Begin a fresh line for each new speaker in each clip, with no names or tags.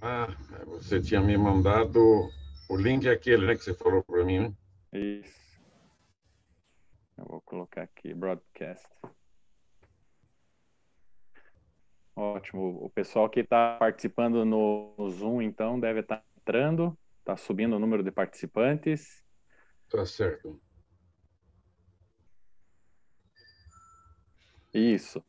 Ah, você tinha me mandado o link é aquele, né, que você falou para mim, né?
Isso. Eu vou colocar aqui, broadcast. Ótimo. O pessoal que está participando no Zoom, então, deve estar entrando. Está subindo o número de participantes.
Tá certo.
Isso.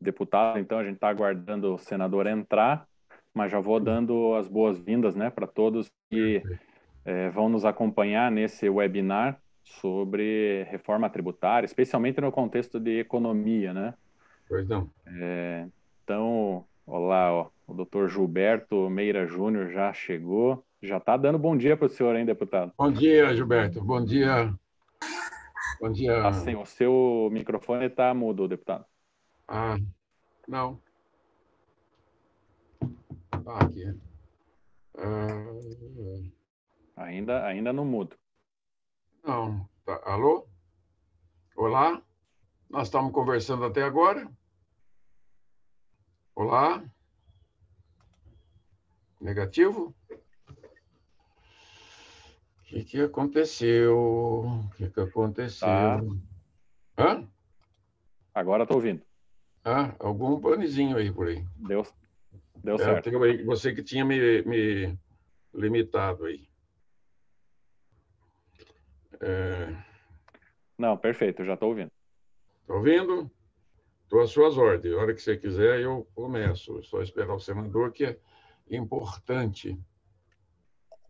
Deputado, então, a gente está aguardando o senador entrar, mas já vou dando as boas-vindas, né, para todos que vão nos acompanhar nesse webinar sobre reforma tributária, especialmente no contexto de economia, né?
Pois não.
Então, olá, ó, o doutor Gilberto Meira Júnior já chegou, já está dando bom dia para o senhor, hein, deputado?
Bom dia, Gilberto. Bom dia. Bom dia.
Assim, o seu microfone está mudo, deputado.
Ah, não. Ah, aqui. Ah,
Ainda não mudo.
não. Tá. Alô? Olá? Nós estamos conversando até agora? Olá? Negativo? O que aconteceu? O que
Tá,
aconteceu? Hã?
agora estou ouvindo.
Ah, algum panezinho aí por aí.
Deu certo.
Você que tinha me limitado aí.
Não, perfeito, já estou ouvindo.
Está ouvindo? Estou às suas ordens. A hora que você quiser, eu começo. É só esperar o senador, que é importante,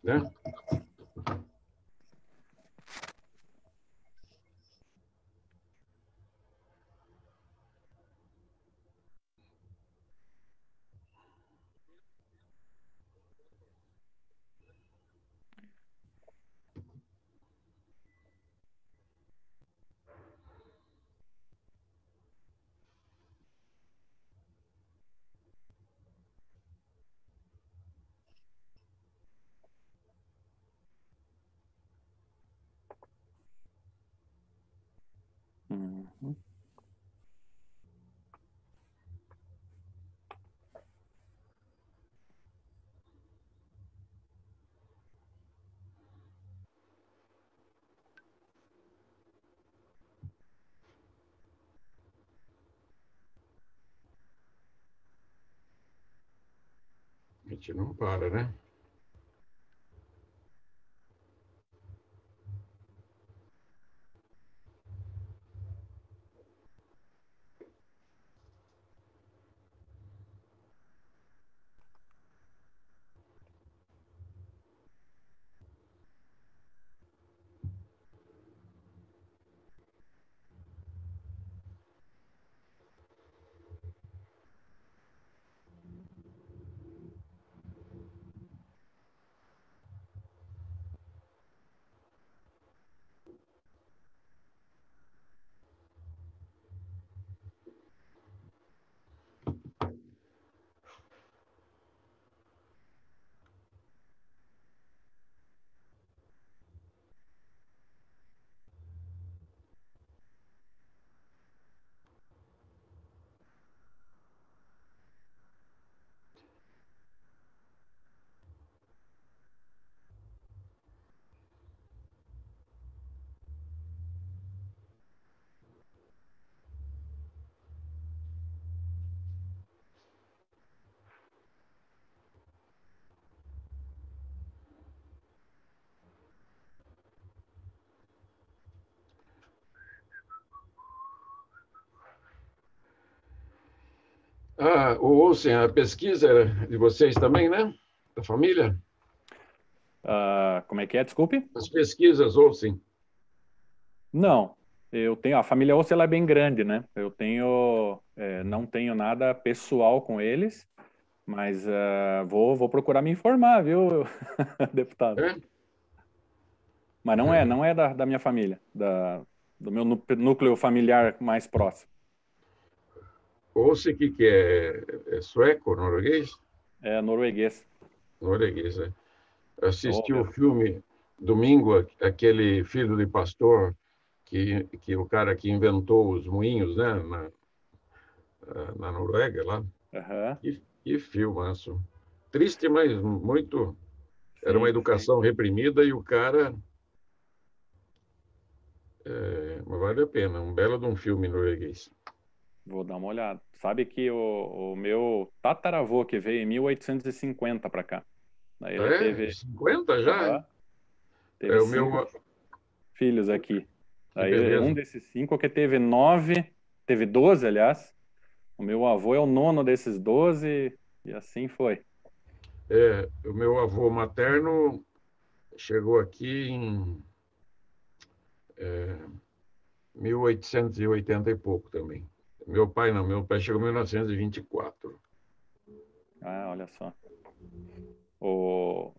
né?
Uhum.
A gente não para, né? Ah, ouçam, a pesquisa era de vocês também, né? Da família?
Como é que é? Desculpe?
As pesquisas, ouçam.
Não, eu tenho, a família Osso ela é bem grande, né? Eu tenho, não tenho nada pessoal com eles, mas vou procurar me informar, viu, deputado?
É?
Mas não é da minha família, do meu núcleo familiar mais próximo.
Ou que é sueco, norueguês?
É norueguês.
Norueguês, é. Assisti o filme domingo, aquele Filho de Pastor, que o cara que inventou os moinhos, né, na Noruega, lá.
Uhum.
E filmaço. Triste, mas muito... Era uma
Sim,
educação reprimida e o cara... mas vale a pena, um belo de um filme norueguês.
Vou dar uma olhada. Sabe que o meu tataravô, que veio em 1850 para cá, aí ele teve,
50 já?
teve
O meu...
5 filhos aqui.
Que
Aí um
beleza.
desses 5 que teve 9, teve 12, aliás. O meu avô é o nono desses 12 e assim foi.
O meu avô materno chegou aqui em 1880 e pouco também. Meu pai não, meu pai chegou em 1924.
Ah, olha só.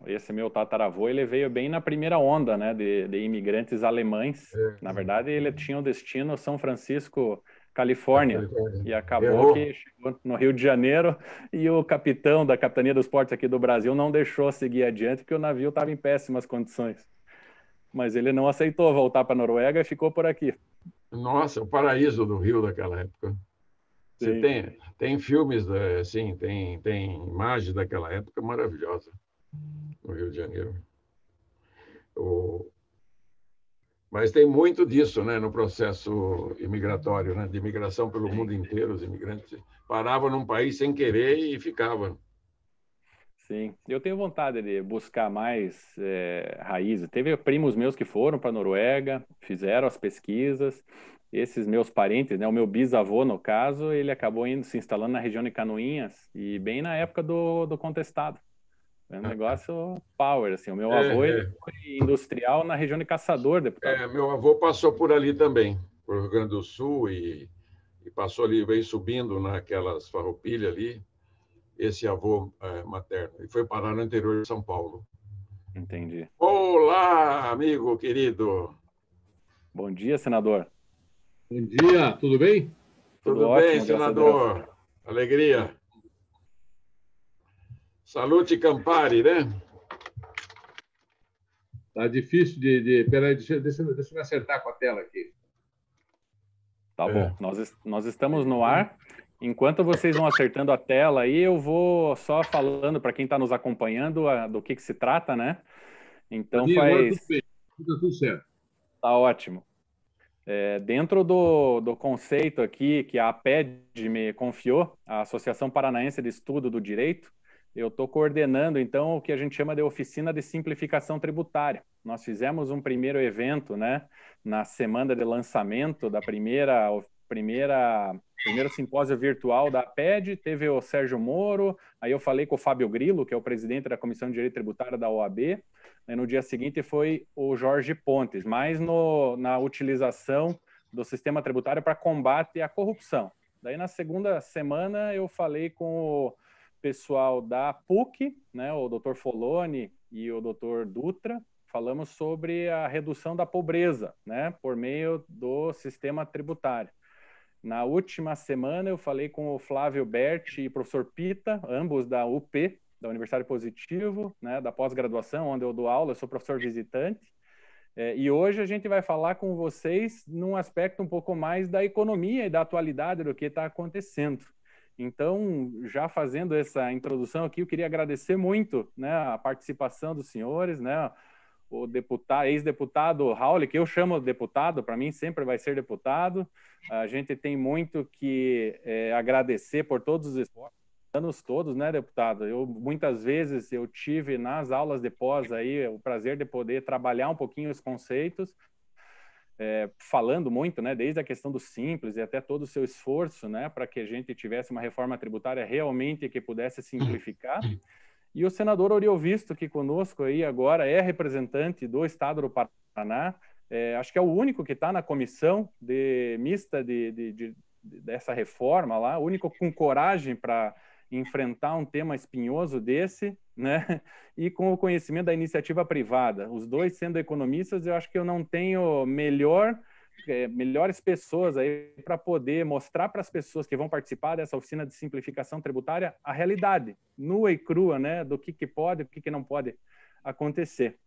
Esse meu tataravô, ele veio bem na primeira onda, né, de imigrantes alemães. Na verdade, ele tinha o destino São Francisco, Califórnia, e acabou
Errou.
que chegou no Rio de Janeiro e o capitão da Capitania dos Portos aqui do Brasil não deixou seguir adiante porque o navio estava em péssimas condições. Mas ele não aceitou voltar para a Noruega e ficou por aqui.
Nossa, o paraíso do Rio daquela época. Você
Sim.
tem filmes, assim, tem imagens daquela época maravilhosa no Rio de Janeiro. Mas tem muito disso, né, no processo imigratório, né, de imigração pelo mundo inteiro. Os imigrantes paravam num país sem querer e ficavam.
Sim, eu tenho vontade de buscar mais raízes. Teve primos meus que foram para a Noruega, fizeram as pesquisas. Esses meus parentes, né, o meu bisavô, no caso, ele acabou indo se instalando na região de Canoinhas e bem na época do contestado. É um negócio power, assim. O meu avô, ele foi industrial na região de Caçador, deputado.
Meu avô passou por ali também, por Rio Grande do Sul, e passou ali, veio subindo naquelas farroupilhas ali, esse avô materno, e foi parar no interior de São Paulo.
Entendi.
Olá, amigo querido.
Bom dia, senador.
Bom dia, tudo bem?
Tudo bem,
ótimo, graças a Deus.
senador? Alegria. Salute Campari, né?
Tá difícil Peraí, deixa eu me acertar com a tela aqui.
Tá bom. Nós estamos no ar. Enquanto vocês vão acertando a tela aí, eu vou só falando para quem está nos acompanhando do que se trata, né? Então
Agora tudo bem, tá tudo certo.
Tá ótimo. Dentro do conceito aqui que a APED me confiou, a Associação Paranaense de Estudo do Direito, eu estou coordenando, então, o que a gente chama de Oficina de Simplificação Tributária. Nós fizemos um primeiro evento, né, na semana de lançamento da primeiro simpósio virtual da APED, teve o Sérgio Moro, aí eu falei com o Fábio Grillo, que é o presidente da Comissão de Direito Tributário da OAB, e no dia seguinte foi o Jorge Pontes, mais na utilização do sistema tributário para combate à corrupção. Daí, na segunda semana, eu falei com o pessoal da PUC, né, o Dr. Foloni e o Dr. Dutra, falamos sobre a redução da pobreza, né, por meio do sistema tributário. Na última semana, eu falei com o Flávio Berti e o professor Pita, ambos da UP, da Universidade Positivo, né, da pós-graduação, onde eu dou aula, eu sou professor visitante. E hoje a gente vai falar com vocês num aspecto um pouco mais da economia e da atualidade do que está acontecendo. Então, já fazendo essa introdução aqui, eu queria agradecer muito, né, a participação dos senhores, né, o ex-deputado Raul, que eu chamo de deputado, para mim sempre vai ser deputado. A gente tem muito que agradecer por todos os esforços, anos todos, né, deputado? Muitas vezes eu tive nas aulas de pós aí o prazer de poder trabalhar um pouquinho os conceitos, falando muito, né, desde a questão do simples e até todo o seu esforço, né, para que a gente tivesse uma reforma tributária realmente que pudesse simplificar. E o senador Oriovisto, aqui conosco aí agora, é representante do Estado do Paraná, acho que é o único que está na comissão mista dessa reforma lá, o único com coragem para enfrentar um tema espinhoso desse, né? E com o conhecimento da iniciativa privada. Os dois sendo economistas, eu acho que eu não tenho melhor melhores pessoas aí para poder mostrar para as pessoas que vão participar dessa oficina de simplificação tributária a realidade nua e crua, né, do que pode e o que não pode acontecer.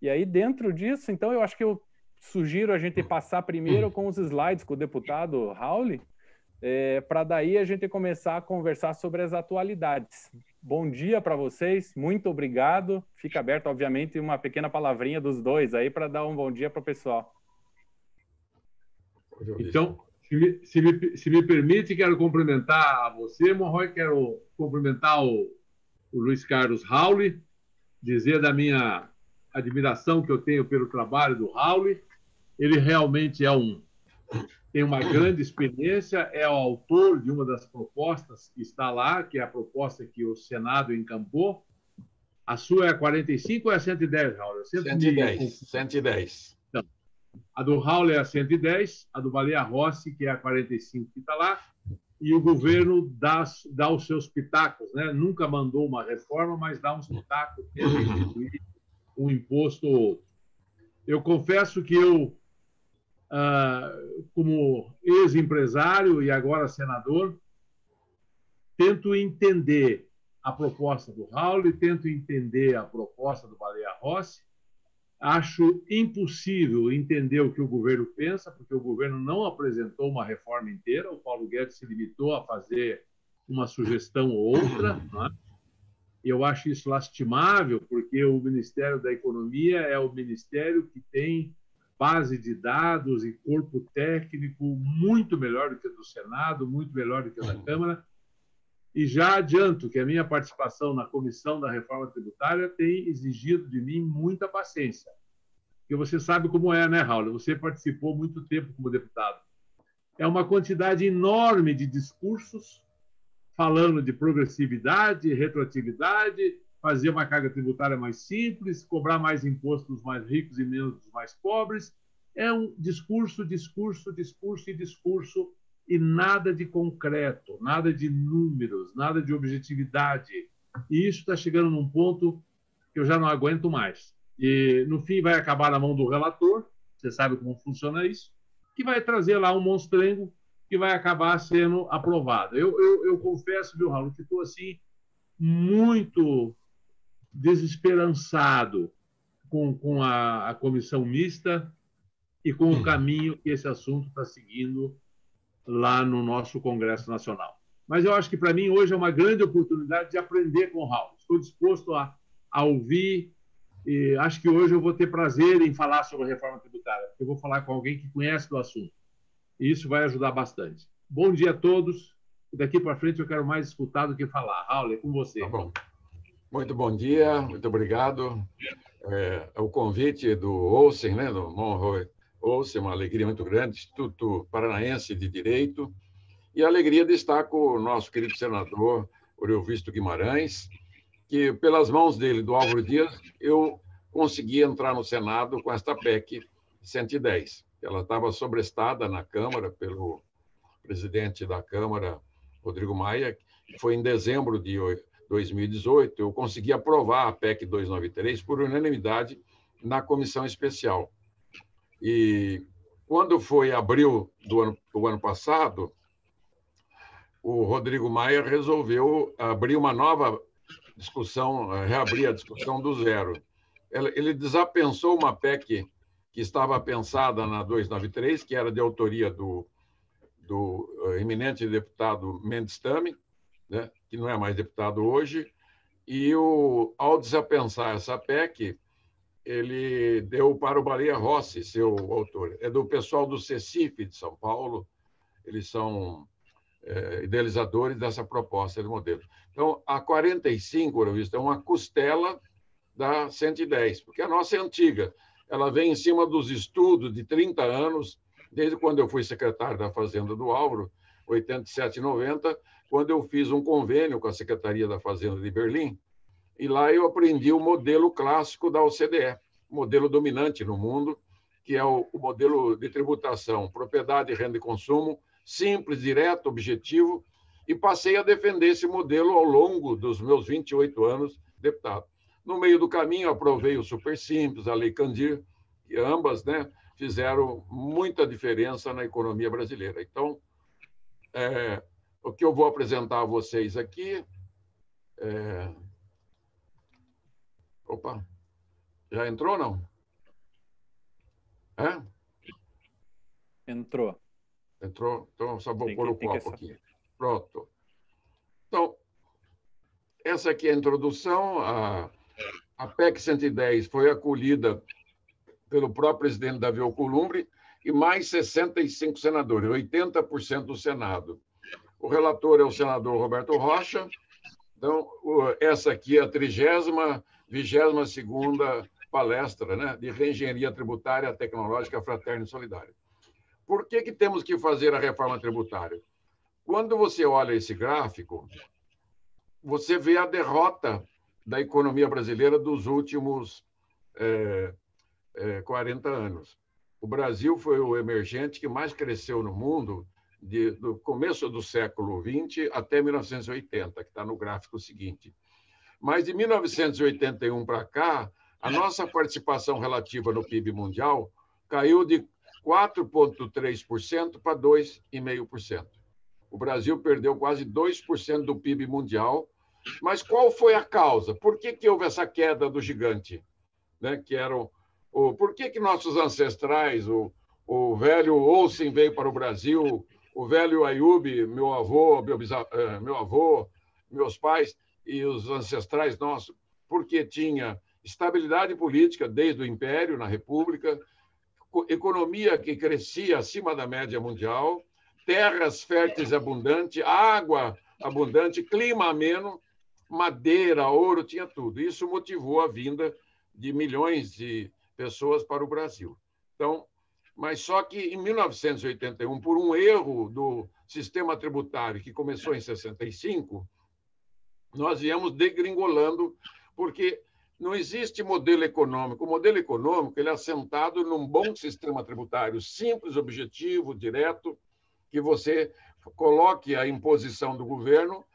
E aí, dentro disso, então, eu acho que eu sugiro a gente passar primeiro com os slides com o deputado Raul, para daí a gente começar a conversar sobre as atualidades. Bom dia para vocês, muito obrigado. Fica aberto, obviamente, uma pequena palavrinha dos dois aí para dar um bom dia para o pessoal.
Então, se me permite, quero cumprimentar a você, Monroy, quero cumprimentar o Luiz Carlos Raul, dizer da minha admiração que eu tenho pelo trabalho do Raul. Ele realmente tem uma grande experiência, é o autor de uma das propostas que está lá, que é a proposta que o Senado encampou. A sua é a 45 ou é a 110, Raul?
110.
Então, a do Raul é a 110, a do Baleia Rossi, que é a 45 que está lá, e o governo dá os seus pitacos, né? Nunca mandou uma reforma, mas dá uns pitacos, tenta instituir um imposto ou outro. Eu confesso que eu, como ex-empresário e agora senador, tento entender a proposta do Raul e tento entender a proposta do Baleia Rossi. Acho impossível entender o que o governo pensa, porque o governo não apresentou uma reforma inteira. O Paulo Guedes se limitou a fazer uma sugestão ou outra, né? E eu acho isso lastimável, porque o Ministério da Economia é o ministério que tem base de dados e corpo técnico muito melhor do que o do Senado, muito melhor do que o da Câmara. E já adianto que a minha participação na Comissão da Reforma Tributária tem exigido de mim muita paciência. Porque você sabe como é, né, Raul? Você participou muito tempo como deputado. É uma quantidade enorme de discursos falando de progressividade, retroatividade, fazer uma carga tributária mais simples, cobrar mais impostos dos mais ricos e menos dos mais pobres. É um discurso, e nada de concreto, nada de números, nada de objetividade. E isso está chegando num ponto que eu já não aguento mais. E, no fim, vai acabar na mão do relator, você sabe como funciona isso, que vai trazer lá um monstrengo que vai acabar sendo aprovado. Eu confesso, viu, Raul, que estou assim, muito desesperançado com a comissão mista e com o caminho que esse assunto está seguindo lá no nosso Congresso Nacional. Mas eu acho que, para mim, hoje é uma grande oportunidade de aprender com o Raul. Estou disposto a ouvir e acho que hoje eu vou ter prazer em falar sobre a reforma tributária, porque eu vou falar com alguém que conhece do assunto. E isso vai ajudar bastante. Bom dia a todos. E daqui para frente eu quero mais escutar do que falar. Raul, é com você.
Tá bom. Muito bom dia, muito obrigado. O convite do Olsen, né, do Monroy Olsen, uma alegria muito grande, Instituto Paranaense de Direito, e a alegria de estar com o nosso querido senador Oriovisto Guimarães, que, pelas mãos dele, do Álvaro Dias, eu consegui entrar no Senado com esta PEC 110. Ela estava sobrestada na Câmara pelo presidente da Câmara, Rodrigo Maia, que foi em dezembro de 2018, eu consegui aprovar a PEC 293 por unanimidade na comissão especial. E quando foi abril do ano passado, o Rodrigo Maia resolveu abrir uma nova discussão, reabrir a discussão do zero. Ele desapensou uma PEC que estava pensada na 293, que era de autoria do eminente deputado Mendes Tame, né, que não é mais deputado hoje, e ao desapensar essa PEC, ele deu para o Baleia Rossi, seu autor. É do pessoal do CECIF de São Paulo, eles são idealizadores dessa proposta de modelo. Então, a 45, é uma costela da 110, porque a nossa é antiga. Ela vem em cima dos estudos de 30 anos, desde quando eu fui secretário da Fazenda do Álvaro, 87 e 90, quando eu fiz um convênio com a Secretaria da Fazenda de Berlim, e lá eu aprendi o modelo clássico da OCDE, o modelo dominante no mundo, que é o modelo de tributação, propriedade, renda e consumo, simples, direto, objetivo, e passei a defender esse modelo ao longo dos meus 28 anos deputado. No meio do caminho, aprovei o Super Simples, a Lei Candir, ambas, né, fizeram muita diferença na economia brasileira. Então, o que eu vou apresentar a vocês aqui... Opa, já entrou ou não?
Entrou.
Entrou? Então, só vou pôr o copo aqui. Pronto. Então, essa aqui é a introdução. A PEC 110 foi acolhida pelo próprio presidente Davi Alcolumbre e mais 65 senadores, 80% do Senado. O relator é o senador Roberto Rocha. Então, essa aqui é a 22ª palestra, né, de Reengenharia Tributária Tecnológica Fraterna e Solidária. Por que temos que fazer a reforma tributária? Quando você olha esse gráfico, você vê a derrota da economia brasileira dos últimos 40 anos. O Brasil foi o emergente que mais cresceu no mundo do começo do século XX até 1980, que está no gráfico seguinte. Mas de 1981 para cá, a nossa participação relativa no PIB mundial caiu de 4,3% para 2,5%. O Brasil perdeu quase 2% do PIB mundial. Mas qual foi a causa? Por que houve essa queda do gigante? Né? Por que nossos ancestrais, o velho Olsen veio para o Brasil, o velho Ayub, meu avô, meus pais e os ancestrais nossos, porque tinha estabilidade política desde o Império, na República, economia que crescia acima da média mundial, terras férteis e abundantes, água abundante, clima ameno, madeira, ouro, tinha tudo. Isso motivou a vinda de milhões de pessoas para o Brasil. Então, mas só que em 1981, por um erro do sistema tributário que começou em 65, nós viemos degringolando, porque não existe modelo econômico. O modelo econômico ele é assentado num bom sistema tributário, simples, objetivo, direto, que você coloque a imposição do governo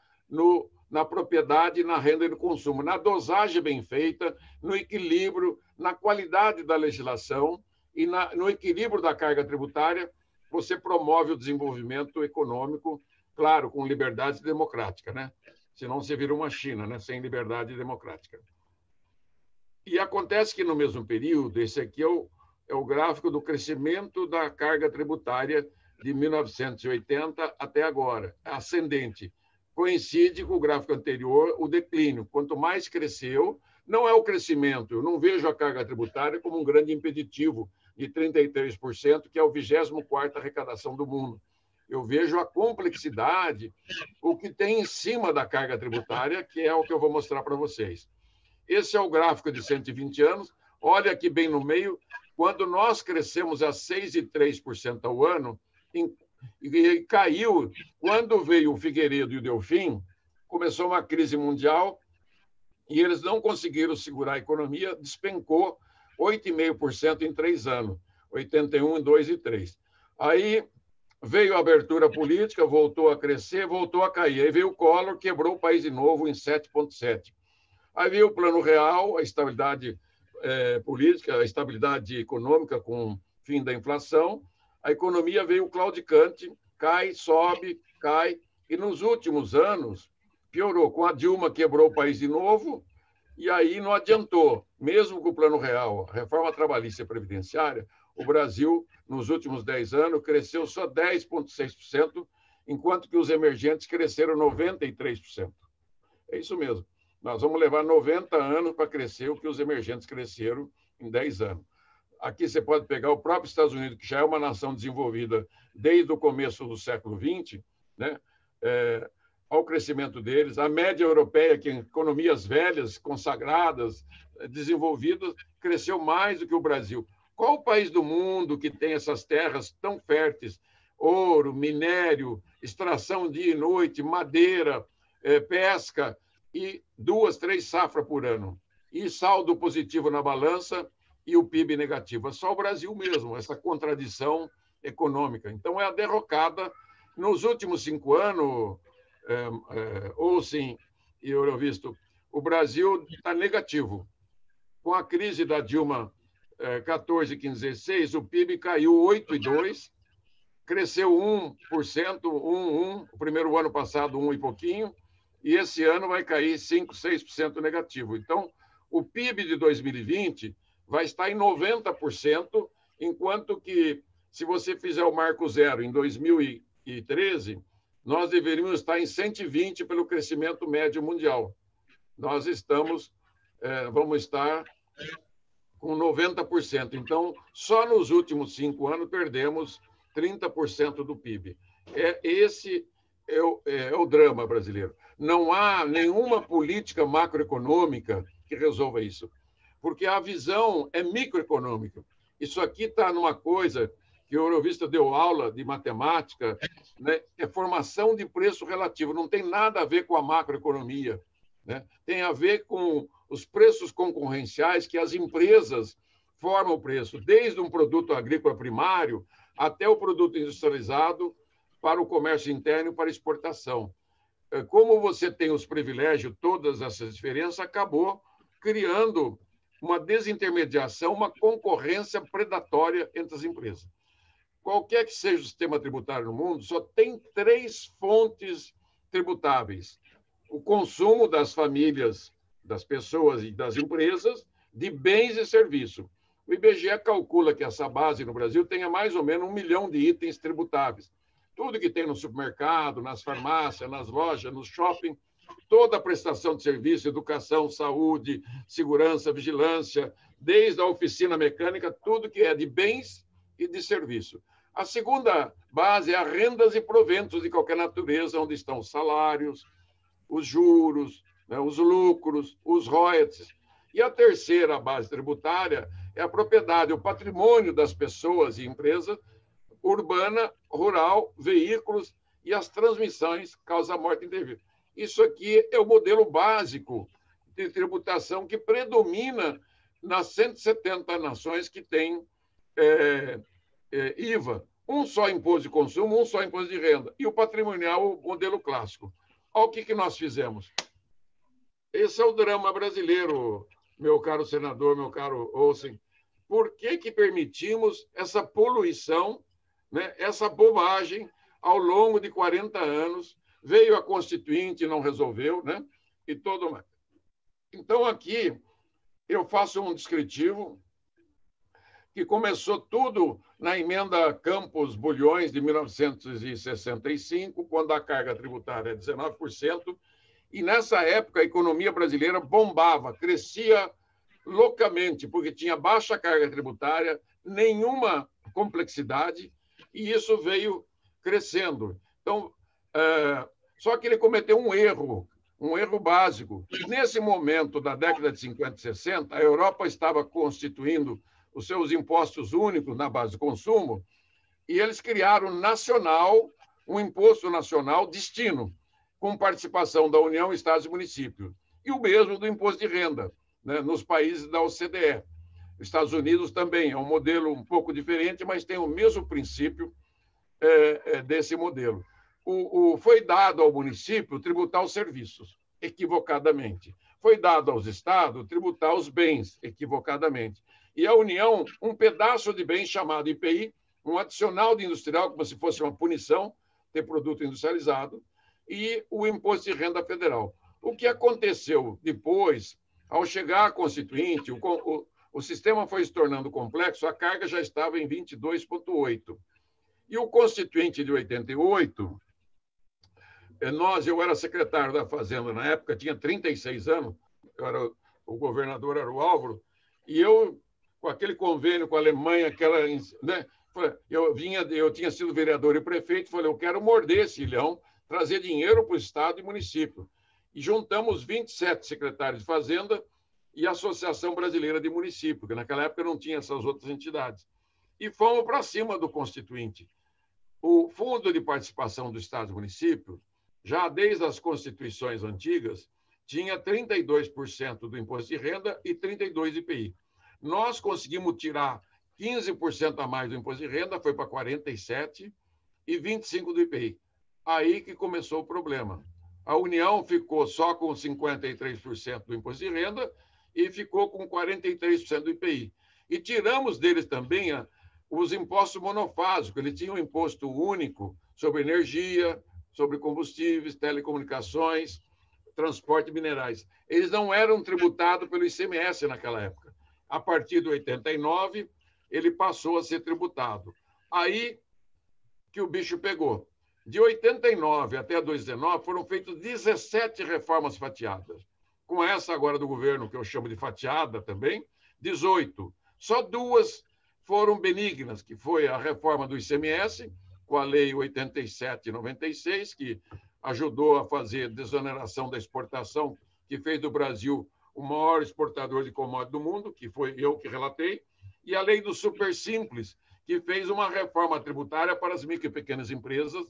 na propriedade, na renda e no consumo, na dosagem bem feita, no equilíbrio, na qualidade da legislação e no equilíbrio da carga tributária, você promove o desenvolvimento econômico, claro, com liberdade democrática, né? Senão você vira uma China, né? Sem liberdade democrática. E acontece que, no mesmo período, esse aqui é o gráfico do crescimento da carga tributária de 1980 até agora, ascendente. Coincide com o gráfico anterior, o declínio. Quanto mais cresceu, não é o crescimento. Eu não vejo a carga tributária como um grande impeditivo de 33%, que é o 24ª arrecadação do mundo. Eu vejo a complexidade, o que tem em cima da carga tributária, que é o que eu vou mostrar para vocês. Esse é o gráfico de 120 anos. Olha aqui bem no meio, quando nós crescemos a 6,3% ao ano, e caiu, quando veio o Figueiredo e o Delfim, começou uma crise mundial e eles não conseguiram segurar a economia, despencou 8,5% em 3 anos, 81 em 2 e 3. Aí veio a abertura política, voltou a crescer, voltou a cair. Aí veio o Collor, quebrou o país de novo em 7,7%. Aí veio o Plano Real, a estabilidade política, a estabilidade econômica com o fim da inflação. A economia veio claudicante, cai, sobe, cai. E nos últimos anos, piorou. Com a Dilma, quebrou o país de novo, e aí não adiantou. Mesmo com o Plano Real, a reforma trabalhista e previdenciária, o Brasil, nos últimos 10 anos, cresceu só 10,6%, enquanto que os emergentes cresceram 93%. É isso mesmo. Nós vamos levar 90 anos para crescer o que os emergentes cresceram em 10 anos. Aqui você pode pegar o próprio Estados Unidos, que já é uma nação desenvolvida desde o começo do século XX, né? Ao crescimento deles. A média europeia, que em economias velhas, consagradas, desenvolvidas, cresceu mais do que o Brasil. Qual o país do mundo que tem essas terras tão férteis? Ouro, minério, extração dia e noite, madeira, pesca, e 2, 3 safras por ano. E saldo positivo na balança e o PIB negativo. É só o Brasil mesmo, essa contradição econômica. Então, é a derrocada. Nos últimos 5 anos, Olsen e Eurovisto, o Brasil está negativo. Com a crise da Dilma 14, 15, 16, o PIB caiu 8,2%, cresceu 1%, 1, o primeiro ano passado 1 e pouquinho, e esse ano vai cair 5, 6% negativo. Então, o PIB de 2020 vai estar em 90%, enquanto que, se você fizer o marco zero em 2013, nós deveríamos estar em 120% pelo crescimento médio mundial. Nós vamos estar com 90%. Então, só nos últimos 5 anos perdemos 30% do PIB. Esse é o drama brasileiro. Não há nenhuma política macroeconômica que resolva isso, porque a visão é microeconômica. Isso aqui está numa coisa que o Eurovista deu aula de matemática, né? É formação de preço relativo, não tem nada a ver com a macroeconomia, né? Tem a ver com os preços concorrenciais que as empresas formam o preço, desde um produto agrícola primário até o produto industrializado para o comércio interno e para exportação. Como você tem os privilégios, todas essas diferenças, acabou criando uma desintermediação, uma concorrência predatória entre as empresas. Qualquer que seja o sistema tributário no mundo, só tem 3 fontes tributáveis: o consumo das famílias, das pessoas e das empresas, de bens e serviços. O IBGE calcula que essa base no Brasil tenha mais ou menos 1 milhão de itens tributáveis. Tudo que tem no supermercado, nas farmácias, nas lojas, no shopping, toda a prestação de serviço, educação, saúde, segurança, vigilância, desde a oficina mecânica, tudo que é de bens e de serviço. A segunda base é a rendas e proventos de qualquer natureza, onde estão os salários, os juros, né, os lucros, os royalties. E a terceira base tributária é a propriedade, o patrimônio das pessoas e empresas, urbana, rural, veículos e as transmissões causa-morte indevida. Isso aqui é o modelo básico de tributação que predomina nas 170 nações que têm IVA. Um só imposto de consumo, um só imposto de renda. E o patrimonial, o modelo clássico. Olha o que nós fizemos. Esse é o drama brasileiro, meu caro senador, meu caro Olsen. Por que permitimos essa poluição, né, essa bobagem ao longo de 40 anos? Veio a Constituinte e não resolveu, né? E todo mais. Então, aqui, eu faço um descritivo que começou tudo na emenda Campos-Bulhões de 1965, quando a carga tributária é 19%, e nessa época a economia brasileira bombava, crescia loucamente, porque tinha baixa carga tributária, nenhuma complexidade, e isso veio crescendo. Então, só que ele cometeu um erro básico. Nesse momento da década de 50 e 60, a Europa estava constituindo os seus impostos únicos na base de consumo, e eles criaram um imposto nacional destino, com participação da União, Estados e municípios, e o mesmo do imposto de renda, né, nos países da OCDE. Os Estados Unidos também é um modelo um pouco diferente, mas tem o mesmo princípio desse modelo. Foi dado ao município tributar os serviços, equivocadamente. Foi dado aos estados tributar os bens, equivocadamente. E a União, um pedaço de bem chamado IPI, um adicional de industrial, como se fosse uma punição, ter produto industrializado, e o imposto de renda federal. O que aconteceu depois, ao chegar à Constituinte, o sistema foi se tornando complexo, a carga já estava em 22,8%. E o Constituinte de 88, eu era secretário da Fazenda na época, tinha 36 anos, o governador era o Álvaro, e eu, com aquele convênio com a Alemanha, né, eu tinha sido vereador e prefeito, falei, eu quero morder esse leão, trazer dinheiro para o Estado e município. E juntamos 27 secretários de Fazenda e a Associação Brasileira de Municípios, porque naquela época não tinha essas outras entidades. E fomos para cima do Constituinte. O Fundo de Participação do Estado e Município, já desde as constituições antigas, tinha 32% do imposto de renda e 32% do IPI. Nós conseguimos tirar 15% a mais do imposto de renda, foi para 47%, e 25% do IPI. Aí que começou o problema. A União ficou só com 53% do imposto de renda e ficou com 43% do IPI. E tiramos deles também os impostos monofásicos. Ele tinha um imposto único sobre energia, sobre combustíveis, telecomunicações, transporte e minerais. Eles não eram tributados pelo ICMS naquela época. A partir de 89, ele passou a ser tributado. Aí que o bicho pegou. De 89 até 2019, foram feitas 17 reformas fatiadas. Com essa agora do governo, que eu chamo de fatiada também, 18. Só 2 foram benignas, que foi a reforma do ICMS, com a Lei 87/96, que ajudou a fazer desoneração da exportação, que fez do Brasil o maior exportador de commodities do mundo, que foi eu que relatei, e a Lei do Super Simples, que fez uma reforma tributária para as micro e pequenas empresas,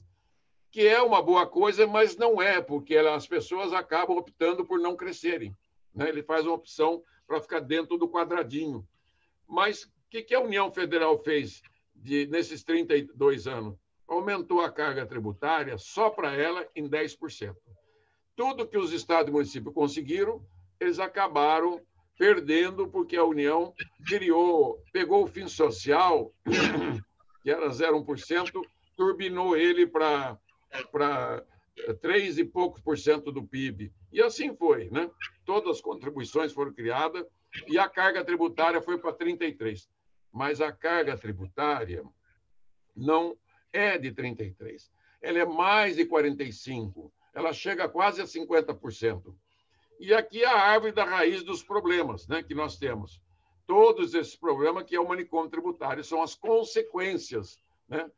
que é uma boa coisa, mas não é, porque as pessoas acabam optando por não crescerem, né? Ele faz uma opção para ficar dentro do quadradinho. Mas o que a União Federal fez nesses 32 anos? Aumentou a carga tributária só para ela em 10%. Tudo que os estados e municípios conseguiram, eles acabaram perdendo, porque a União pegou o fim social, que era 0,1%, turbinou ele para 3 e poucos por cento do PIB. E assim foi, né? Todas as contribuições foram criadas e a carga tributária foi para 33%. Mas a carga tributária não é de 33%. Ela é mais de 45%. Ela chega quase a 50%. E aqui é a árvore da raiz dos problemas, né, que nós temos. Todos esses problemas que é o manicômio tributário são as consequências, né,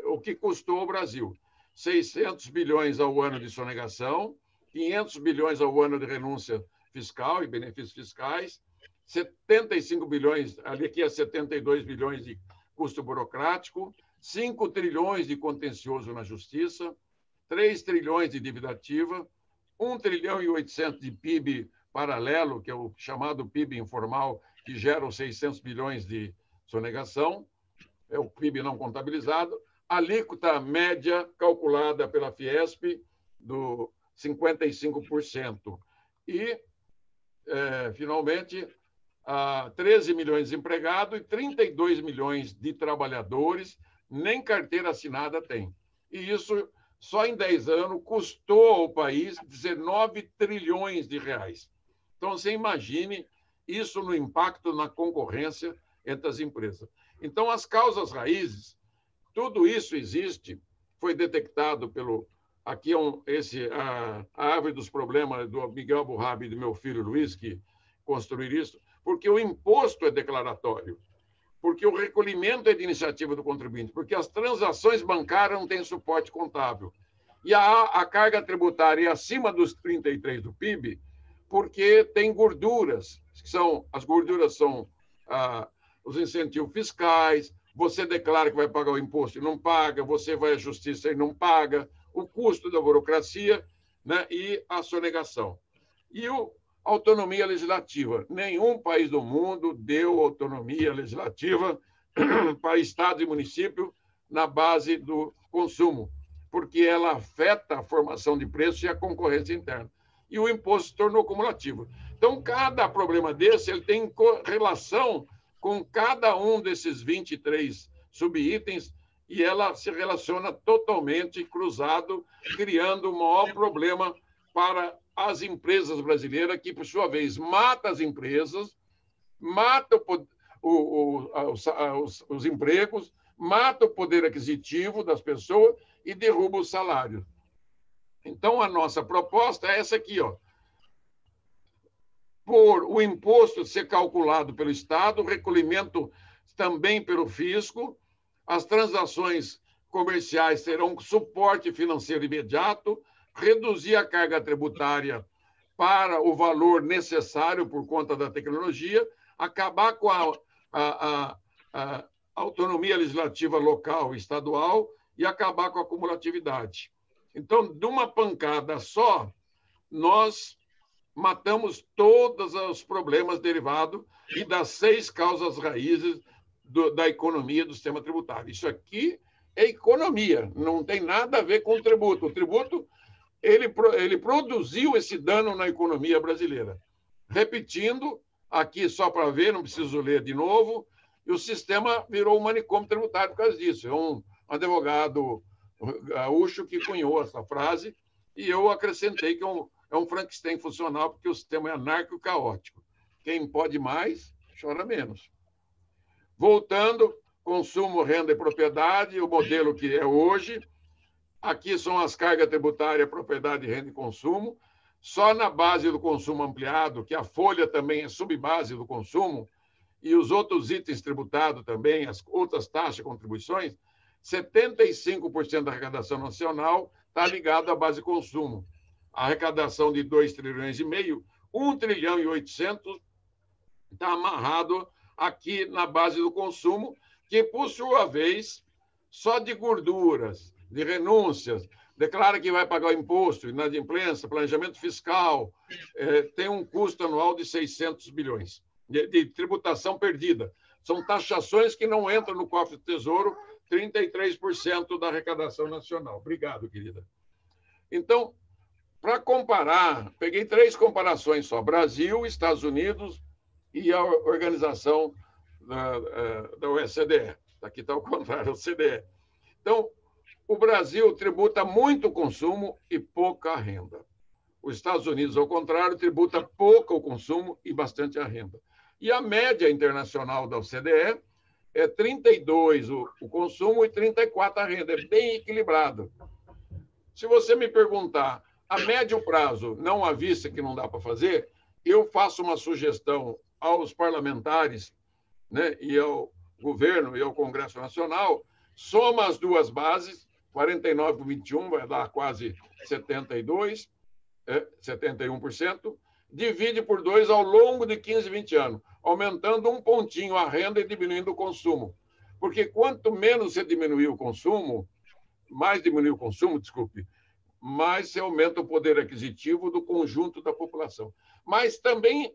o que custou ao Brasil. 600 bilhões ao ano de sonegação, 500 bilhões ao ano de renúncia fiscal e benefícios fiscais, 75 bilhões, ali aqui é 72 bilhões de custo burocrático, 5 trilhões de contencioso na justiça, 3 trilhões de dívida ativa, 1 trilhão e 800 de PIB paralelo, que é o chamado PIB informal, que gera os 600 bilhões de sonegação, é o PIB não contabilizado, alíquota média calculada pela Fiesp do 55%. E, finalmente, 13 milhões de empregados e 32 milhões de trabalhadores, nem carteira assinada tem. E isso, só em 10 anos, custou ao país 19 trilhões de reais. Então, você imagine isso no impacto na concorrência entre as empresas. Então, as causas raízes, tudo isso existe, foi detectado pelo... Aqui a árvore dos problemas do Miguel Abuhab e do meu filho Luiz, que construíram isso, porque o imposto é declaratório, porque o recolhimento é de iniciativa do contribuinte, porque as transações bancárias não têm suporte contábil. E a carga tributária é acima dos 33% do PIB, porque tem gorduras, as gorduras são os incentivos fiscais, você declara que vai pagar o imposto e não paga, você vai à justiça e não paga, o custo da burocracia, né, e a sonegação. E a autonomia legislativa. Nenhum país do mundo deu autonomia legislativa para Estado e município na base do consumo, porque ela afeta a formação de preços e a concorrência interna. E o imposto se tornou cumulativo. Então, cada problema desse ele tem relação com cada um desses 23 subitens e ela se relaciona totalmente cruzado, criando o maior problema para as empresas brasileiras, que, por sua vez, mata as empresas, mata os empregos, mata o poder aquisitivo das pessoas e derruba o salário. Então, a nossa proposta é essa aqui, ó. Por o imposto ser calculado pelo Estado, o recolhimento também pelo fisco, as transações comerciais terão suporte financeiro imediato, reduzir a carga tributária para o valor necessário por conta da tecnologia, acabar com a autonomia legislativa local e estadual e acabar com a cumulatividade. Então, de uma pancada só, nós matamos todos os problemas derivados e das 6 causas raízes da economia do sistema tributário. Isso aqui é economia, não tem nada a ver com o tributo. O tributo ele produziu esse dano na economia brasileira. Repetindo, aqui só para ver, não preciso ler de novo, e o sistema virou um manicômio tributário por causa disso. É um advogado gaúcho que cunhou essa frase, e eu acrescentei que é um Frankenstein funcional, porque o sistema é anárquico-caótico. Quem pode mais, chora menos. Voltando, consumo, renda e propriedade, o modelo que é hoje. Aqui são as cargas tributárias, propriedade, renda e consumo. Só na base do consumo ampliado, que a folha também é subbase do consumo, e os outros itens tributados também, as outras taxas e contribuições, 75% da arrecadação nacional está ligado à base de consumo. A arrecadação de 2,5 trilhões, 1,8 trilhão está amarrado aqui na base do consumo, que, por sua vez, só de gorduras, de renúncias, declara que vai pagar o imposto, inadimplência, planejamento fiscal, tem um custo anual de 600 bilhões de tributação perdida. São taxações que não entram no cofre do Tesouro, 33% da arrecadação nacional. Obrigado, querida. Então, para comparar, peguei 3 comparações só: Brasil, Estados Unidos e a organização da OCDE. Aqui está o contrário, a OCDE. Então, o Brasil tributa muito o consumo e pouca a renda. Os Estados Unidos, ao contrário, tributa pouco o consumo e bastante a renda. E a média internacional da OCDE é 32 o consumo e 34 a renda. É bem equilibrado. Se você me perguntar a médio prazo, não à vista, que não dá para fazer, eu faço uma sugestão aos parlamentares, né, e ao governo e ao Congresso Nacional: soma as duas bases, 49 por 21 vai dar quase 71%, divide por 2 ao longo de 15, 20 anos, aumentando um pontinho a renda e diminuindo o consumo. Porque quanto menos você diminuir o consumo, mais você aumenta o poder aquisitivo do conjunto da população. Mas também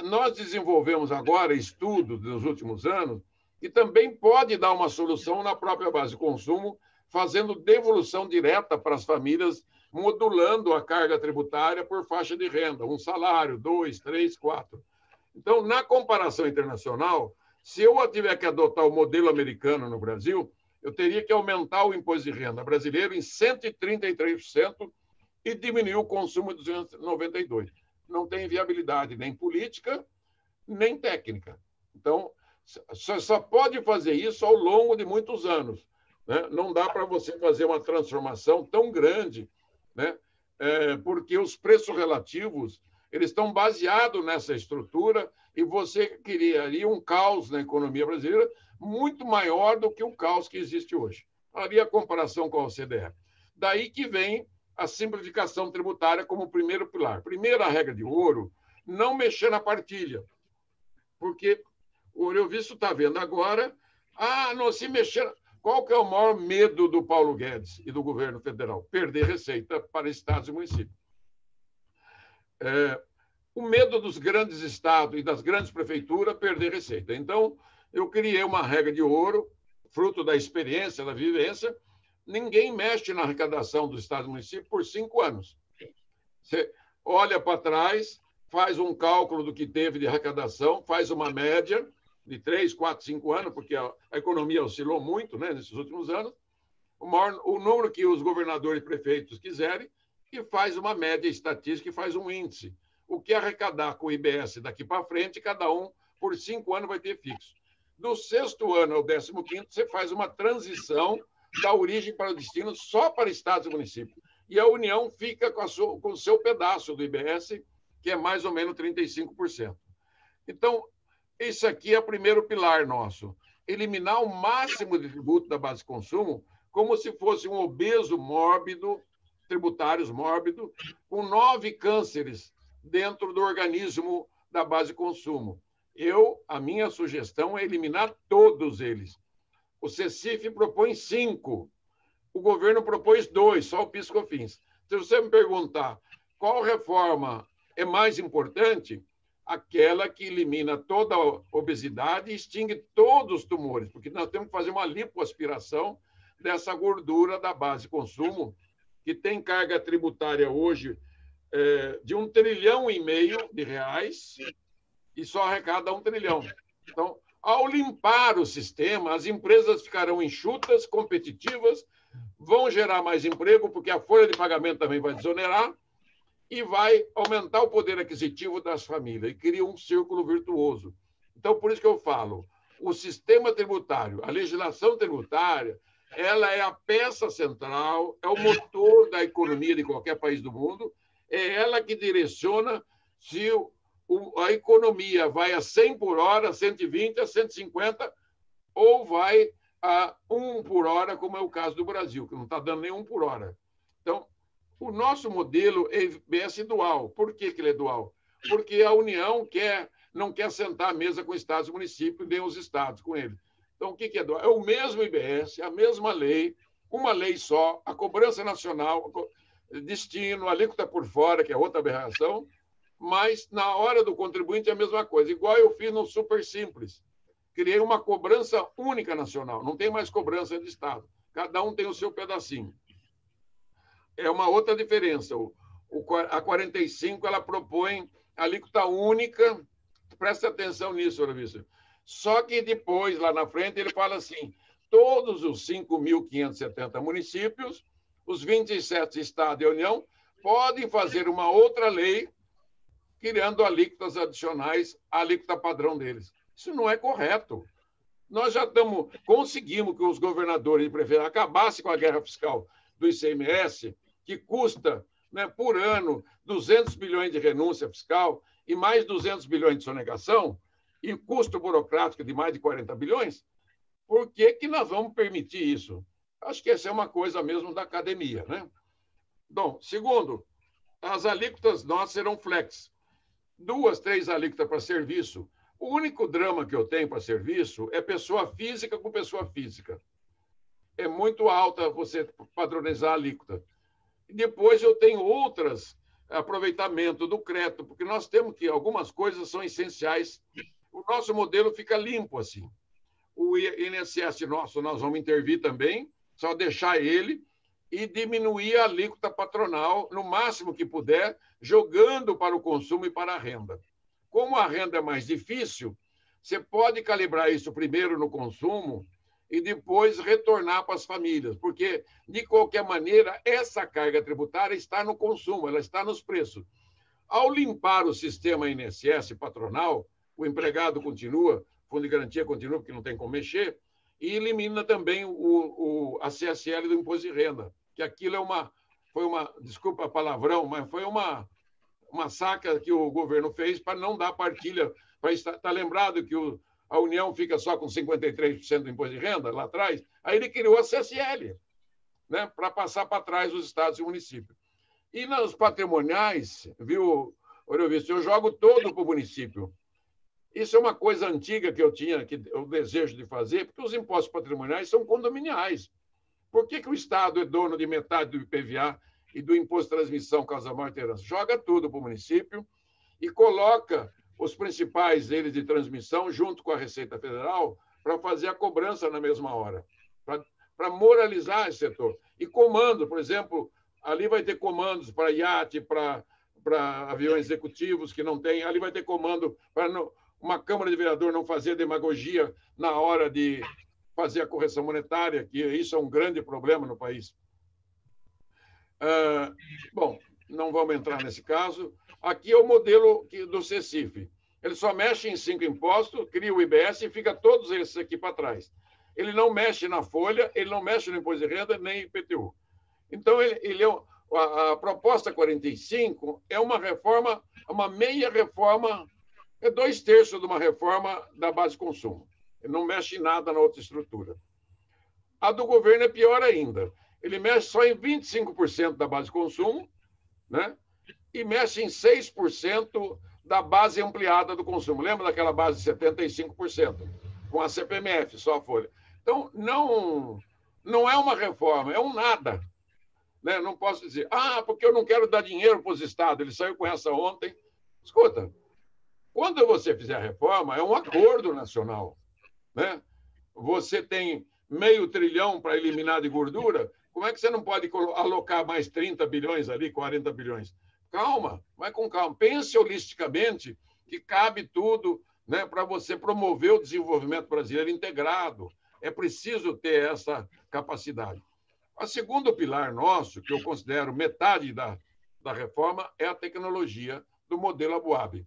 nós desenvolvemos agora estudos dos últimos anos que também pode dar uma solução na própria base de consumo, fazendo devolução direta para as famílias, modulando a carga tributária por faixa de renda, um salário, 2, 3, 4. Então, na comparação internacional, se eu tiver que adotar o modelo americano no Brasil, eu teria que aumentar o imposto de renda brasileiro em 133% e diminuir o consumo em 292%. Não tem viabilidade nem política, nem técnica. Então, só pode fazer isso ao longo de muitos anos, né? Não dá para você fazer uma transformação tão grande, né? Porque os preços relativos eles estão baseados nessa estrutura e você criaria um caos na economia brasileira muito maior do que o caos que existe hoje. Ali a comparação com a OCDE. Daí que vem a simplificação tributária como primeiro pilar. Primeira regra de ouro: não mexer na partilha. Porque o Oreovisto está vendo agora, não se mexer. Qual que é o maior medo do Paulo Guedes e do governo federal? Perder receita para estados e municípios. O medo dos grandes estados e das grandes prefeituras, perder receita. Então, eu criei uma regra de ouro, fruto da experiência, da vivência: ninguém mexe na arrecadação do estado e município por 5 anos. Você olha para trás, faz um cálculo do que teve de arrecadação, faz uma média de 3, 4, 5 anos, porque a economia oscilou muito, né, nesses últimos anos, o número que os governadores e prefeitos quiserem, e faz uma média estatística e faz um índice. O que arrecadar com o IBS daqui para frente, cada um, por 5 anos, vai ter fixo. Do 6º ano ao 15º, você faz uma transição da origem para o destino só para estados e municípios. E a União fica com o seu pedaço do IBS, que é mais ou menos 35%. Então, isso aqui é o primeiro pilar nosso: eliminar o máximo de tributo da base de consumo, como se fosse um obeso mórbido, tributários mórbido, com 9 cânceres dentro do organismo da base de consumo. A minha sugestão é eliminar todos eles. O CECIF propõe 5, o governo propôs 2, só o PIS/COFINS. Se você me perguntar qual reforma é mais importante, aquela que elimina toda a obesidade e extingue todos os tumores, porque nós temos que fazer uma lipoaspiração dessa gordura da base de consumo, que tem carga tributária hoje de 1,5 trilhão de reais, e só arrecada 1 trilhão. Então, ao limpar o sistema, as empresas ficarão enxutas, competitivas, vão gerar mais emprego, porque a folha de pagamento também vai desonerar, e vai aumentar o poder aquisitivo das famílias, e cria um círculo virtuoso. Então, por isso que eu falo, o sistema tributário, a legislação tributária, ela é a peça central, é o motor da economia de qualquer país do mundo, é ela que direciona se a economia vai a 100 por hora, 120, a 150, ou vai a 1 por hora, como é o caso do Brasil, que não está dando nem 1 por hora. Então, o nosso modelo é IBS dual. Por que ele é dual? Porque a União não quer sentar à mesa com estados e municípios, nem os estados com ele. Então, o que é dual? É o mesmo IBS, a mesma lei, uma lei só, a cobrança nacional, destino, alíquota por fora, que é outra aberração, mas na hora do contribuinte é a mesma coisa. Igual eu fiz no Super Simples. Criei uma cobrança única nacional, não tem mais cobrança de estado. Cada um tem o seu pedacinho. É uma outra diferença. A 45, ela propõe alíquota única. Presta atenção nisso, Aloysio. Só que depois, lá na frente, ele fala assim, todos os 5.570 municípios, os 27 estados e a União, podem fazer uma outra lei criando alíquotas adicionais à alíquota padrão deles. Isso não é correto. Nós já conseguimos que os governadores de prefeitura acabassem com a guerra fiscal do ICMS, que custa, né, por ano 200 bilhões de renúncia fiscal e mais 200 bilhões de sonegação, e custo burocrático de mais de 40 bilhões, por que nós vamos permitir isso? Acho que essa é uma coisa mesmo da academia, né? Bom, segundo, as alíquotas nossas serão flex. 2, 3 alíquotas para serviço. O único drama que eu tenho para serviço é pessoa física com pessoa física. É muito alta você padronizar a alíquota. Depois eu tenho outras, aproveitamento do crédito, porque nós temos que algumas coisas são essenciais. O nosso modelo fica limpo assim. O INSS nosso, nós vamos intervir também, só deixar ele e diminuir a alíquota patronal no máximo que puder, jogando para o consumo e para a renda. Como a renda é mais difícil, você pode calibrar isso primeiro no consumo e depois retornar para as famílias, porque, de qualquer maneira, essa carga tributária está no consumo, ela está nos preços. Ao limpar o sistema INSS patronal, o empregado continua, fundo de garantia continua, porque não tem como mexer, e elimina também a CSL do imposto de renda, que aquilo foi uma, desculpa palavrão, mas foi uma saca que o governo fez para não dar partilha, para estar lembrado que a União fica só com 53% do imposto de renda, lá atrás, aí ele criou a CSL, né, para passar para trás os estados e municípios. E nos patrimoniais, viu, Orovisto, eu jogo todo para o município. Isso é uma coisa antiga que eu tinha, que eu desejo de fazer, porque os impostos patrimoniais são condominiais. Por que o Estado é dono de metade do IPVA e do imposto de transmissão, causa morte e herança? Joga tudo para o município e coloca os principais deles de transmissão junto com a Receita Federal para fazer a cobrança na mesma hora, para moralizar esse setor. E comando, por exemplo, ali vai ter comandos para iate, para aviões executivos que não tem, ali vai ter comando para uma Câmara de Vereador não fazer demagogia na hora de fazer a correção monetária, que isso é um grande problema no país. Bom, não vamos entrar nesse caso. Aqui é o modelo do CECIF. Ele só mexe em 5 impostos, cria o IBS e fica todos esses aqui para trás. Ele não mexe na folha, ele não mexe no imposto de renda, nem IPTU. Então, a proposta 45 é uma reforma, uma meia reforma, é 2/3 de uma reforma da base de consumo. Ele não mexe em nada na outra estrutura. A do governo é pior ainda. Ele mexe só em 25% da base de consumo, né? E mexe em 6% da base ampliada do consumo. Lembra daquela base de 75%? Com a CPMF, só a folha. Então, não é uma reforma, é um nada. Né? Não posso dizer, porque eu não quero dar dinheiro para os estados. Ele saiu com essa ontem. Escuta, quando você fizer a reforma, é um acordo nacional. Né? Você tem meio trilhão para eliminar de gordura, como é que você não pode alocar mais 30 bilhões ali, 40 bilhões? Calma, vai com calma. Pense holisticamente que cabe tudo, né, para você promover o desenvolvimento brasileiro integrado. É preciso ter essa capacidade. O segundo pilar nosso, que eu considero metade da reforma, é a tecnologia do modelo Aboab.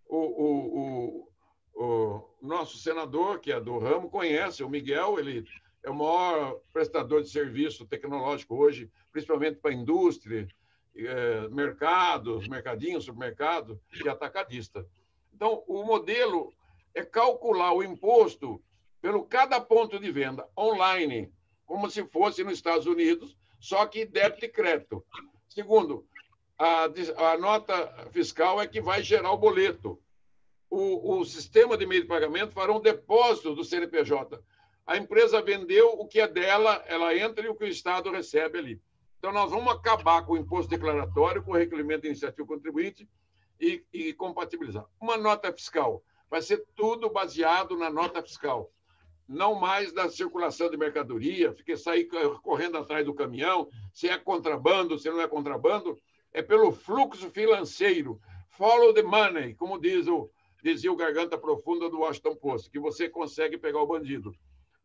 O nosso senador, que é do ramo, conhece o Miguel, ele é o maior prestador de serviço tecnológico hoje, principalmente para a indústria, mercados, mercadinhos, supermercados e atacadista. Então, o modelo é calcular o imposto pelo cada ponto de venda online, como se fosse nos Estados Unidos, só que débito e crédito. Segundo, a nota fiscal é que vai gerar o boleto. O sistema de meio de pagamento fará um depósito do CNPJ. A empresa vendeu o que é dela, ela entra e o que o Estado recebe ali. Então, nós vamos acabar com o imposto declaratório, com o recolhimento de iniciativa contribuinte e compatibilizar. Uma nota fiscal vai ser tudo baseado na nota fiscal. Não mais da circulação de mercadoria, sair correndo atrás do caminhão, se é contrabando, se não é contrabando, é pelo fluxo financeiro. Follow the money, como dizia o Garganta Profunda do Washington Post, que você consegue pegar o bandido.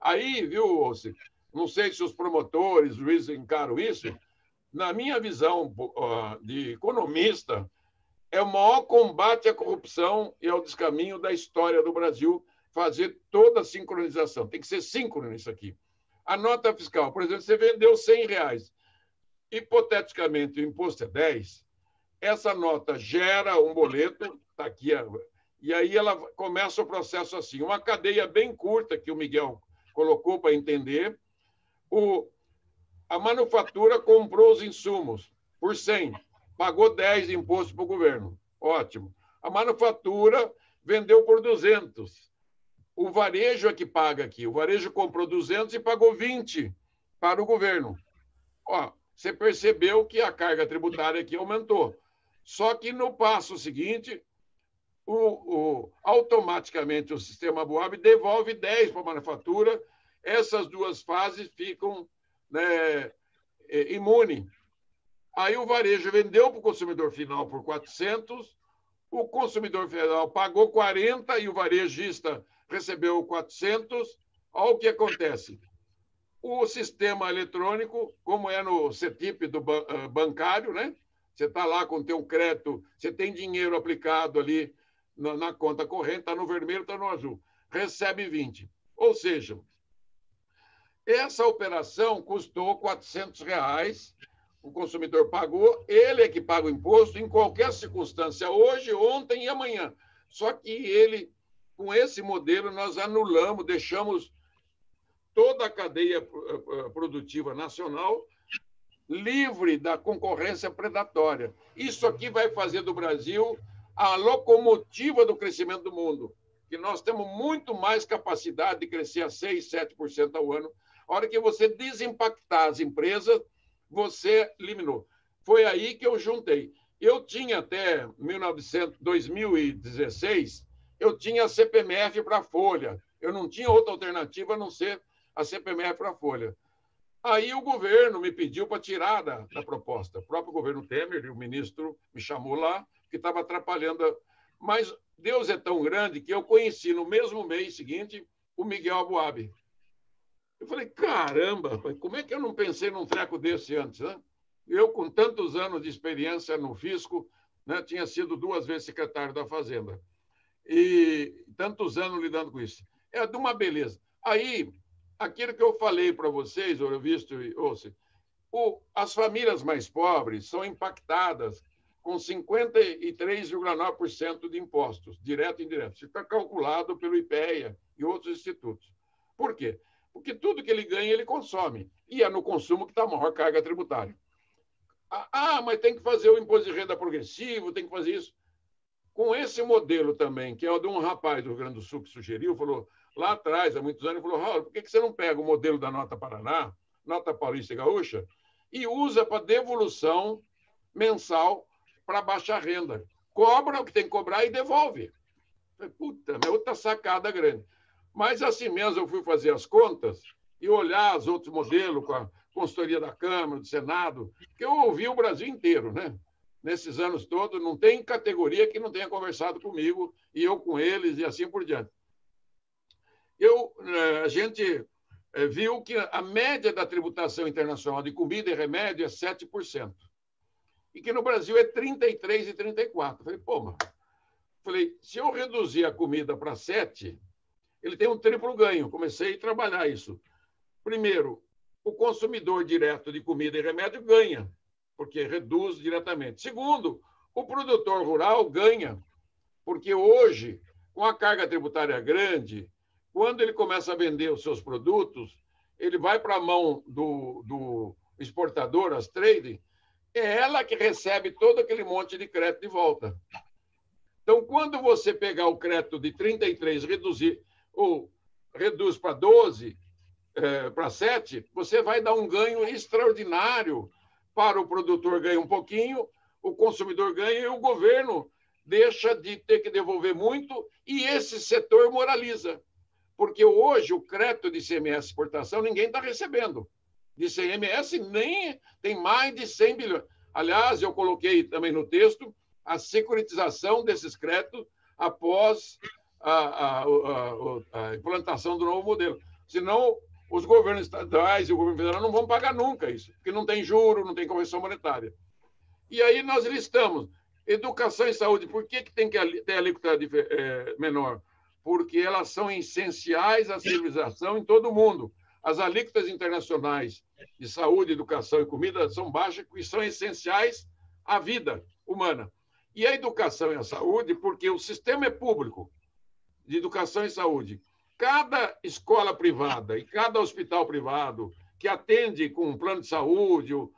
Aí, viu, Ossi, não sei se os promotores, os juízes encaram isso, na minha visão de economista, é o maior combate à corrupção e ao descaminho da história do Brasil, fazer toda a sincronização. Tem que ser síncrono isso aqui. A nota fiscal, por exemplo, você vendeu R$100. Hipoteticamente, o imposto é 10. Essa nota gera um boleto, está aqui, e aí ela começa o processo assim. Uma cadeia bem curta, que o Miguel colocou para entender. A manufatura comprou os insumos por 100, pagou 10 de imposto para o governo. Ótimo. A manufatura vendeu por 200. O varejo é que paga aqui. O varejo comprou 200 e pagou 20 para o governo. Você percebeu que a carga tributária aqui aumentou. Só que no passo seguinte, automaticamente o sistema Aboab devolve 10 para a manufatura. Essas duas fases ficam, né, imunes. Aí o varejo vendeu para o consumidor final por 400, o consumidor final pagou 40 e o varejista recebeu 400. Olha o que acontece. O sistema eletrônico, como é no CETIP do bancário, né? Você está lá com o teu crédito, você tem dinheiro aplicado ali na conta corrente, está no vermelho, está no azul. Recebe 20. Ou seja, essa operação custou R$400, o consumidor pagou, ele é que paga o imposto em qualquer circunstância, hoje, ontem e amanhã. Só que ele, com esse modelo, nós anulamos, deixamos toda a cadeia produtiva nacional livre da concorrência predatória. Isso aqui vai fazer do Brasil a locomotiva do crescimento do mundo, que nós temos muito mais capacidade de crescer a 6%, 7% ao ano. A hora que você desimpactar as empresas, você eliminou. Foi aí que eu juntei. Eu tinha até 2016, eu tinha a CPMF para a Folha. Eu não tinha outra alternativa a não ser a CPMF para a Folha. Aí o governo me pediu para tirar da proposta. O próprio governo Temer, e o ministro me chamou lá, que estava atrapalhando. Mas Deus é tão grande que eu conheci no mesmo mês seguinte o Miguel Aboab. Eu falei, caramba, como é que eu não pensei num treco desse antes, né? Eu, com tantos anos de experiência no fisco, né, tinha sido 2 vezes secretário da Fazenda. E tantos anos lidando com isso. É de uma beleza. Aí, aquilo que eu falei para vocês, as famílias mais pobres são impactadas com 53,9% de impostos, direto e indireto. Isso está calculado pelo IPEA e outros institutos. Por quê? Porque tudo que ele ganha, ele consome. E é no consumo que está a maior carga tributária. Mas tem que fazer o imposto de renda progressivo, tem que fazer isso. Com esse modelo também, que é o de um rapaz do Rio Grande do Sul que sugeriu, falou, lá atrás, há muitos anos, ele falou, Raul, por que você não pega o modelo da Nota Paraná, Nota Paulista e Gaúcha, e usa para devolução mensal para baixa renda? Cobra o que tem que cobrar e devolve. Puta, é outra sacada grande. Mas assim mesmo eu fui fazer as contas e olhar os outros modelos com a consultoria da Câmara, do Senado, que eu ouvi o Brasil inteiro, né? nesses anos todos, não tem categoria que não tenha conversado comigo, e eu com eles, e assim por diante. A gente viu que a média da tributação internacional de comida e remédio é 7%. E que no Brasil é 33% e 34%. Falei, se eu reduzir a comida para 7%, ele tem um triplo ganho. Comecei a trabalhar isso. Primeiro, o consumidor direto de comida e remédio ganha, porque reduz diretamente. Segundo, o produtor rural ganha, porque hoje, com a carga tributária grande, quando ele começa a vender os seus produtos, ele vai para a mão do exportador, as trading, é ela que recebe todo aquele monte de crédito de volta. Então, quando você pegar o crédito de 33, reduz para 12, para 7, você vai dar um ganho extraordinário para o produtor, ganha um pouquinho, o consumidor ganha e o governo deixa de ter que devolver muito e esse setor moraliza. Porque hoje o crédito de ICMS exportação ninguém está recebendo. De ICMS nem tem mais de 100 bilhões. Aliás, eu coloquei também no texto a securitização desses créditos após a implantação do novo modelo. Senão, os governos estaduais e o governo federal não vão pagar nunca isso, porque não tem juro, não tem correção monetária. E aí nós listamos educação e saúde. Por que tem que ter alíquota menor? Porque elas são essenciais à civilização em todo o mundo. As alíquotas internacionais de saúde, educação e comida são baixas e são essenciais à vida humana. E a educação e a saúde, porque o sistema é público de educação e saúde. Cada escola privada e cada hospital privado que atende com um plano de saúde, ele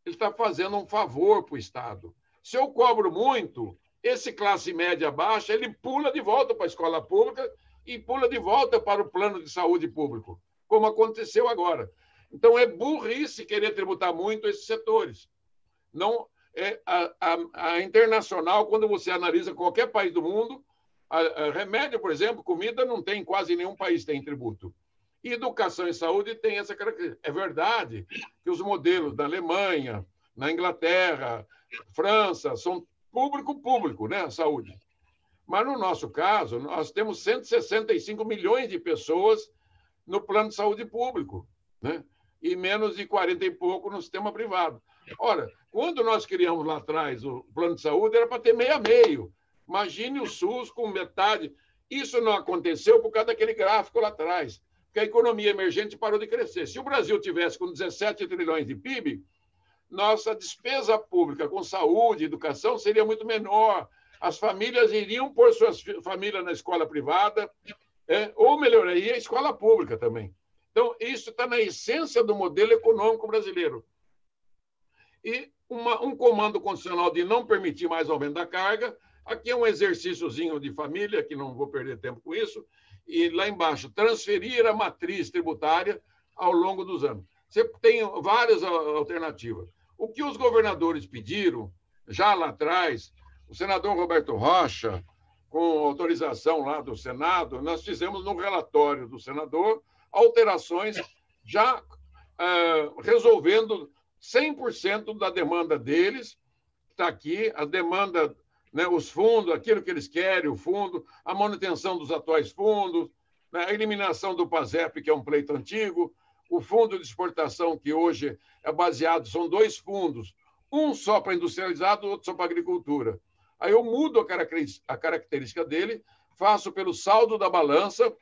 está fazendo um favor para o Estado. Se eu cobro muito, esse classe média baixa, ele pula de volta para a escola pública e pula de volta para o plano de saúde público, como aconteceu agora. Então, é burrice querer tributar muito esses setores. Não, a internacional, quando você analisa qualquer país do mundo, remédio, por exemplo, comida, não tem quase nenhum país tem tributo. E educação e saúde tem essa característica. É verdade que os modelos da Alemanha, na Inglaterra, França, são público, né, a saúde. Mas, no nosso caso, nós temos 165 milhões de pessoas no plano de saúde público, né? E menos de 40 e pouco no sistema privado. Ora, quando nós criamos lá atrás o plano de saúde, era para ter meio a meio. Imagine o SUS com metade. Isso não aconteceu por causa daquele gráfico lá atrás, porque a economia emergente parou de crescer. Se o Brasil tivesse com 17 trilhões de PIB, nossa despesa pública com saúde e educação seria muito menor. As famílias iriam pôr suas famílias na escola privada, ou melhoraria a escola pública também. Então, isso está na essência do modelo econômico brasileiro. E um comando constitucional de não permitir mais aumento da carga. Aqui é um exercíciozinho de família, que não vou perder tempo com isso. E lá embaixo, transferir a matriz tributária ao longo dos anos. Você tem várias alternativas. O que os governadores pediram, já lá atrás, o senador Roberto Rocha, com autorização lá do Senado, nós fizemos no relatório do senador alterações já resolvendo 100% da demanda deles. Está aqui a demanda, né, os fundos, aquilo que eles querem, o fundo, a manutenção dos atuais fundos, né, a eliminação do PASEP, que é um pleito antigo, o fundo de exportação, que hoje é baseado, são 2 fundos, um só para industrializado, outro só para agricultura. Aí eu mudo a característica dele, faço pelo saldo da balança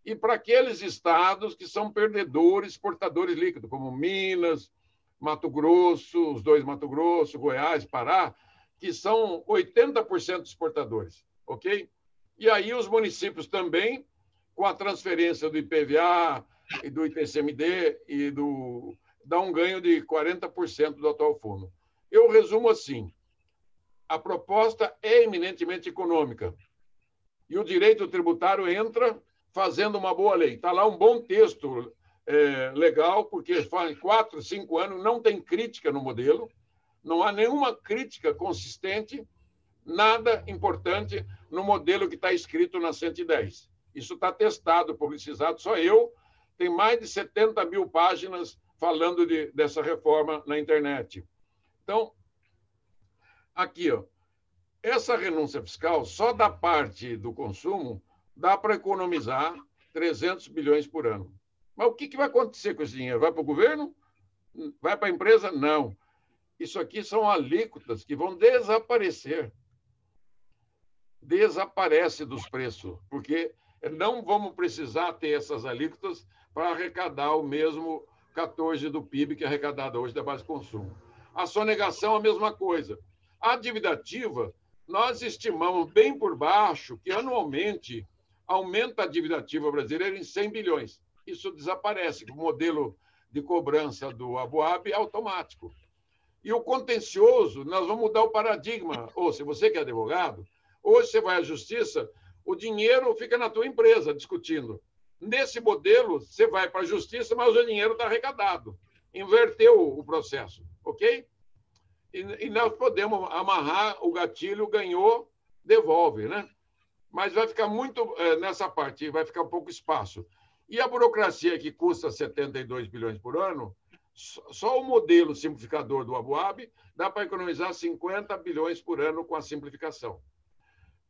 e para aqueles estados que são perdedores, exportadores líquidos, como Minas, Mato Grosso, os 2 Mato Grosso, Goiás, Pará, que são 80% exportadores, ok? E aí os municípios também, com a transferência do IPVA e do ITCMD, dá um ganho de 40% do atual fundo. Eu resumo assim, a proposta é eminentemente econômica e o direito tributário entra fazendo uma boa lei. Está lá um bom texto legal, porque faz 4, 5 anos, não tem crítica no modelo, não há nenhuma crítica consistente, nada importante no modelo que está escrito na 110. Isso está testado, publicizado, só eu. Tem mais de 70 mil páginas falando dessa reforma na internet. Então, Aqui, ó, essa renúncia fiscal, só da parte do consumo, dá para economizar 300 bilhões por ano. Mas o que vai acontecer com esse dinheiro? Vai para o governo? Vai para a empresa? Não. Isso aqui são alíquotas que vão desaparecer. Desaparece dos preços, porque não vamos precisar ter essas alíquotas para arrecadar o mesmo 14% do PIB que é arrecadado hoje da base de consumo. A sonegação, a mesma coisa. A dívida ativa, nós estimamos bem por baixo que anualmente aumenta a dívida ativa brasileira em 100 bilhões. Isso desaparece, o modelo de cobrança do Aboab é automático. E o contencioso, nós vamos mudar o paradigma. Ou se você que é advogado, hoje você vai à justiça, o dinheiro fica na tua empresa discutindo. Nesse modelo, você vai para a justiça, mas o dinheiro está arrecadado. Inverteu o processo, ok? E nós podemos amarrar o gatilho, ganhou, devolve, né? Mas vai ficar muito nessa parte, vai ficar pouco espaço. E a burocracia que custa 72 bilhões por ano, só o modelo simplificador do Aboab dá para economizar 50 bilhões por ano com a simplificação.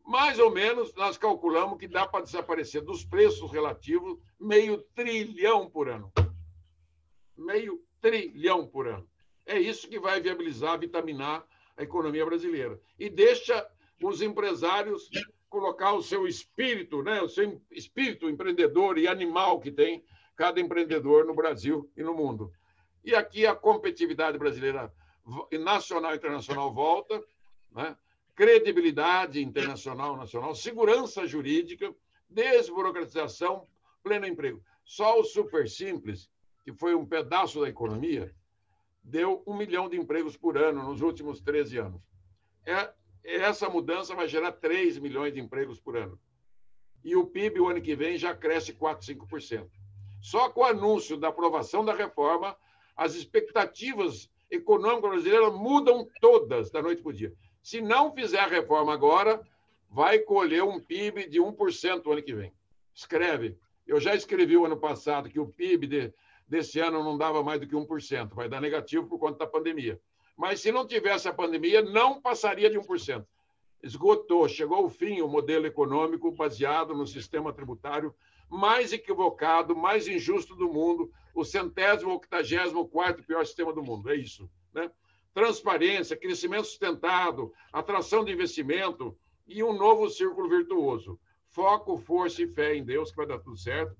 Mais ou menos, nós calculamos que dá para desaparecer dos preços relativos R$500 bilhão por ano. R$500 bilhão por ano. É isso que vai viabilizar, vitaminar a economia brasileira. E deixa os empresários colocar o seu espírito, né? O seu espírito empreendedor e animal que tem cada empreendedor no Brasil e no mundo. E aqui a competitividade brasileira nacional e internacional volta, né? Credibilidade internacional, nacional, segurança jurídica, desburocratização, pleno emprego. Só o Super Simples, que foi um pedaço da economia, deu 1 milhão de empregos por ano nos últimos 13 anos. Essa mudança vai gerar 3 milhões de empregos por ano. E o PIB, o ano que vem, já cresce 4%, 5%. Só com o anúncio da aprovação da reforma, as expectativas econômicas brasileiras mudam todas da noite para o dia. Se não fizer a reforma agora, vai colher um PIB de 1% o ano que vem. Escreve. Eu já escrevi o ano passado que o PIB desse ano não dava mais do que 1%. Vai dar negativo por conta da pandemia. Mas se não tivesse a pandemia, não passaria de 1%. Esgotou, chegou ao fim o modelo econômico baseado no sistema tributário mais equivocado, mais injusto do mundo, o 184º pior sistema do mundo. É isso, né? Transparência, crescimento sustentado, atração de investimento e um novo círculo virtuoso. Foco, força e fé em Deus, que vai dar tudo certo.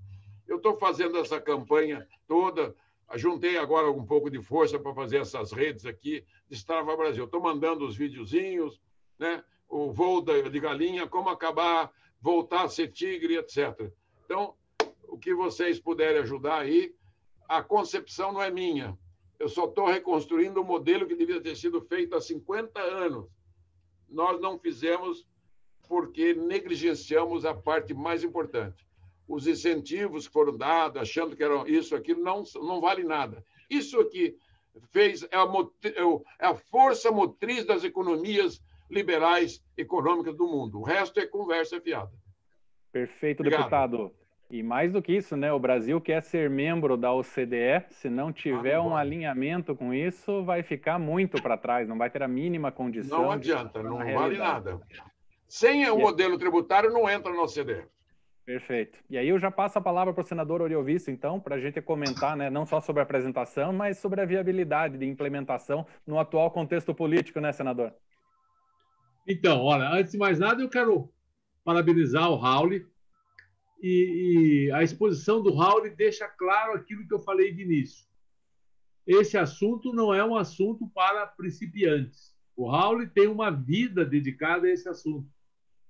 Eu estou fazendo essa campanha toda, juntei agora um pouco de força para fazer essas redes aqui, Destrava Brasil. Estou mandando os videozinhos, né? O voo de galinha, como acabar, voltar a ser tigre, etc. Então, o que vocês puderem ajudar aí, a concepção não é minha. Eu só estou reconstruindo o modelo que devia ter sido feito há 50 anos. Nós não fizemos porque negligenciamos a parte mais importante. Os incentivos que foram dados, achando que eram isso, aquilo, não vale nada. Isso aqui é a força motriz das economias liberais econômicas do mundo. O resto é conversa fiada.
Perfeito,
Obrigado.
Deputado. E mais do que isso, né? O Brasil quer ser membro da OCDE. Se não tiver um alinhamento com isso, vai ficar muito para trás, não vai ter a mínima condição.
Não adianta, não vale nada. Sem o modelo tributário, não entra na OCDE.
Perfeito. E aí eu já passo a palavra para o senador Oriovisto, então, para a gente comentar, né, não só sobre a apresentação, mas sobre a viabilidade de implementação no atual contexto político, né, senador?
Então, olha, antes de mais nada, eu quero parabenizar o Raul. E a exposição do Raul deixa claro aquilo que eu falei de início. Esse assunto não é um assunto para principiantes. O Raul tem uma vida dedicada a esse assunto,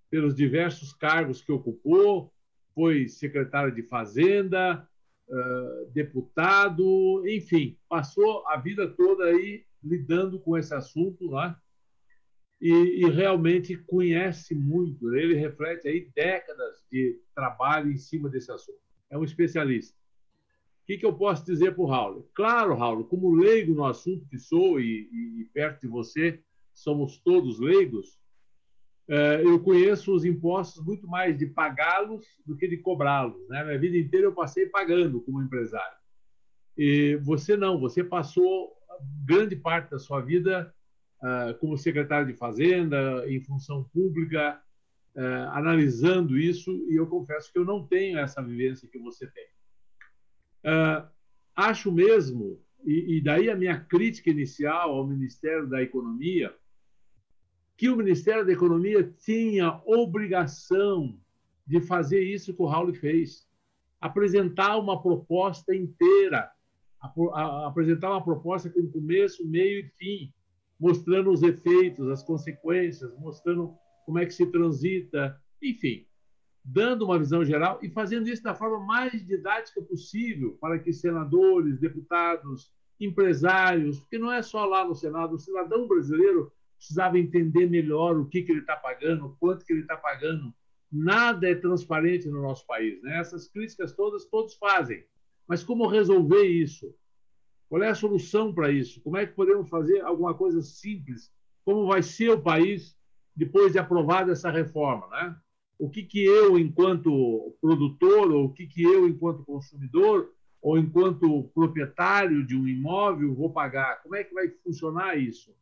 pelos diversos cargos que ocupou, foi secretário de Fazenda, deputado, enfim, passou a vida toda aí lidando com esse assunto, né? E realmente conhece muito. Ele reflete aí décadas de trabalho em cima desse assunto. É um especialista. O que eu posso dizer para o Raul? Claro, Raul, como leigo no assunto que sou e perto de você, somos todos leigos, eu conheço os impostos muito mais de pagá-los do que de cobrá-los, né? Minha vida inteira eu passei pagando como empresário. E você não, você passou grande parte da sua vida como secretário de Fazenda, em função pública, analisando isso, e eu confesso que eu não tenho essa vivência que você tem. Acho mesmo, e daí a minha crítica inicial ao Ministério da Economia, que o Ministério da Economia tinha obrigação de fazer isso que o Raul fez, apresentar uma proposta inteira, apresentar uma proposta com começo, meio e fim, mostrando os efeitos, as consequências, mostrando como é que se transita, enfim, dando uma visão geral e fazendo isso da forma mais didática possível para que senadores, deputados, empresários, porque não é só lá no Senado, o cidadão brasileiro precisava entender melhor o que ele está pagando, quanto que ele está pagando. Nada é transparente no nosso país, né? Essas críticas todos fazem. Mas como resolver isso? Qual é a solução para isso? Como é que podemos fazer alguma coisa simples? Como vai ser o país depois de aprovada essa reforma, né? O que eu, enquanto produtor, ou o que eu, enquanto consumidor, ou enquanto proprietário de um imóvel, vou pagar? Como é que vai funcionar isso?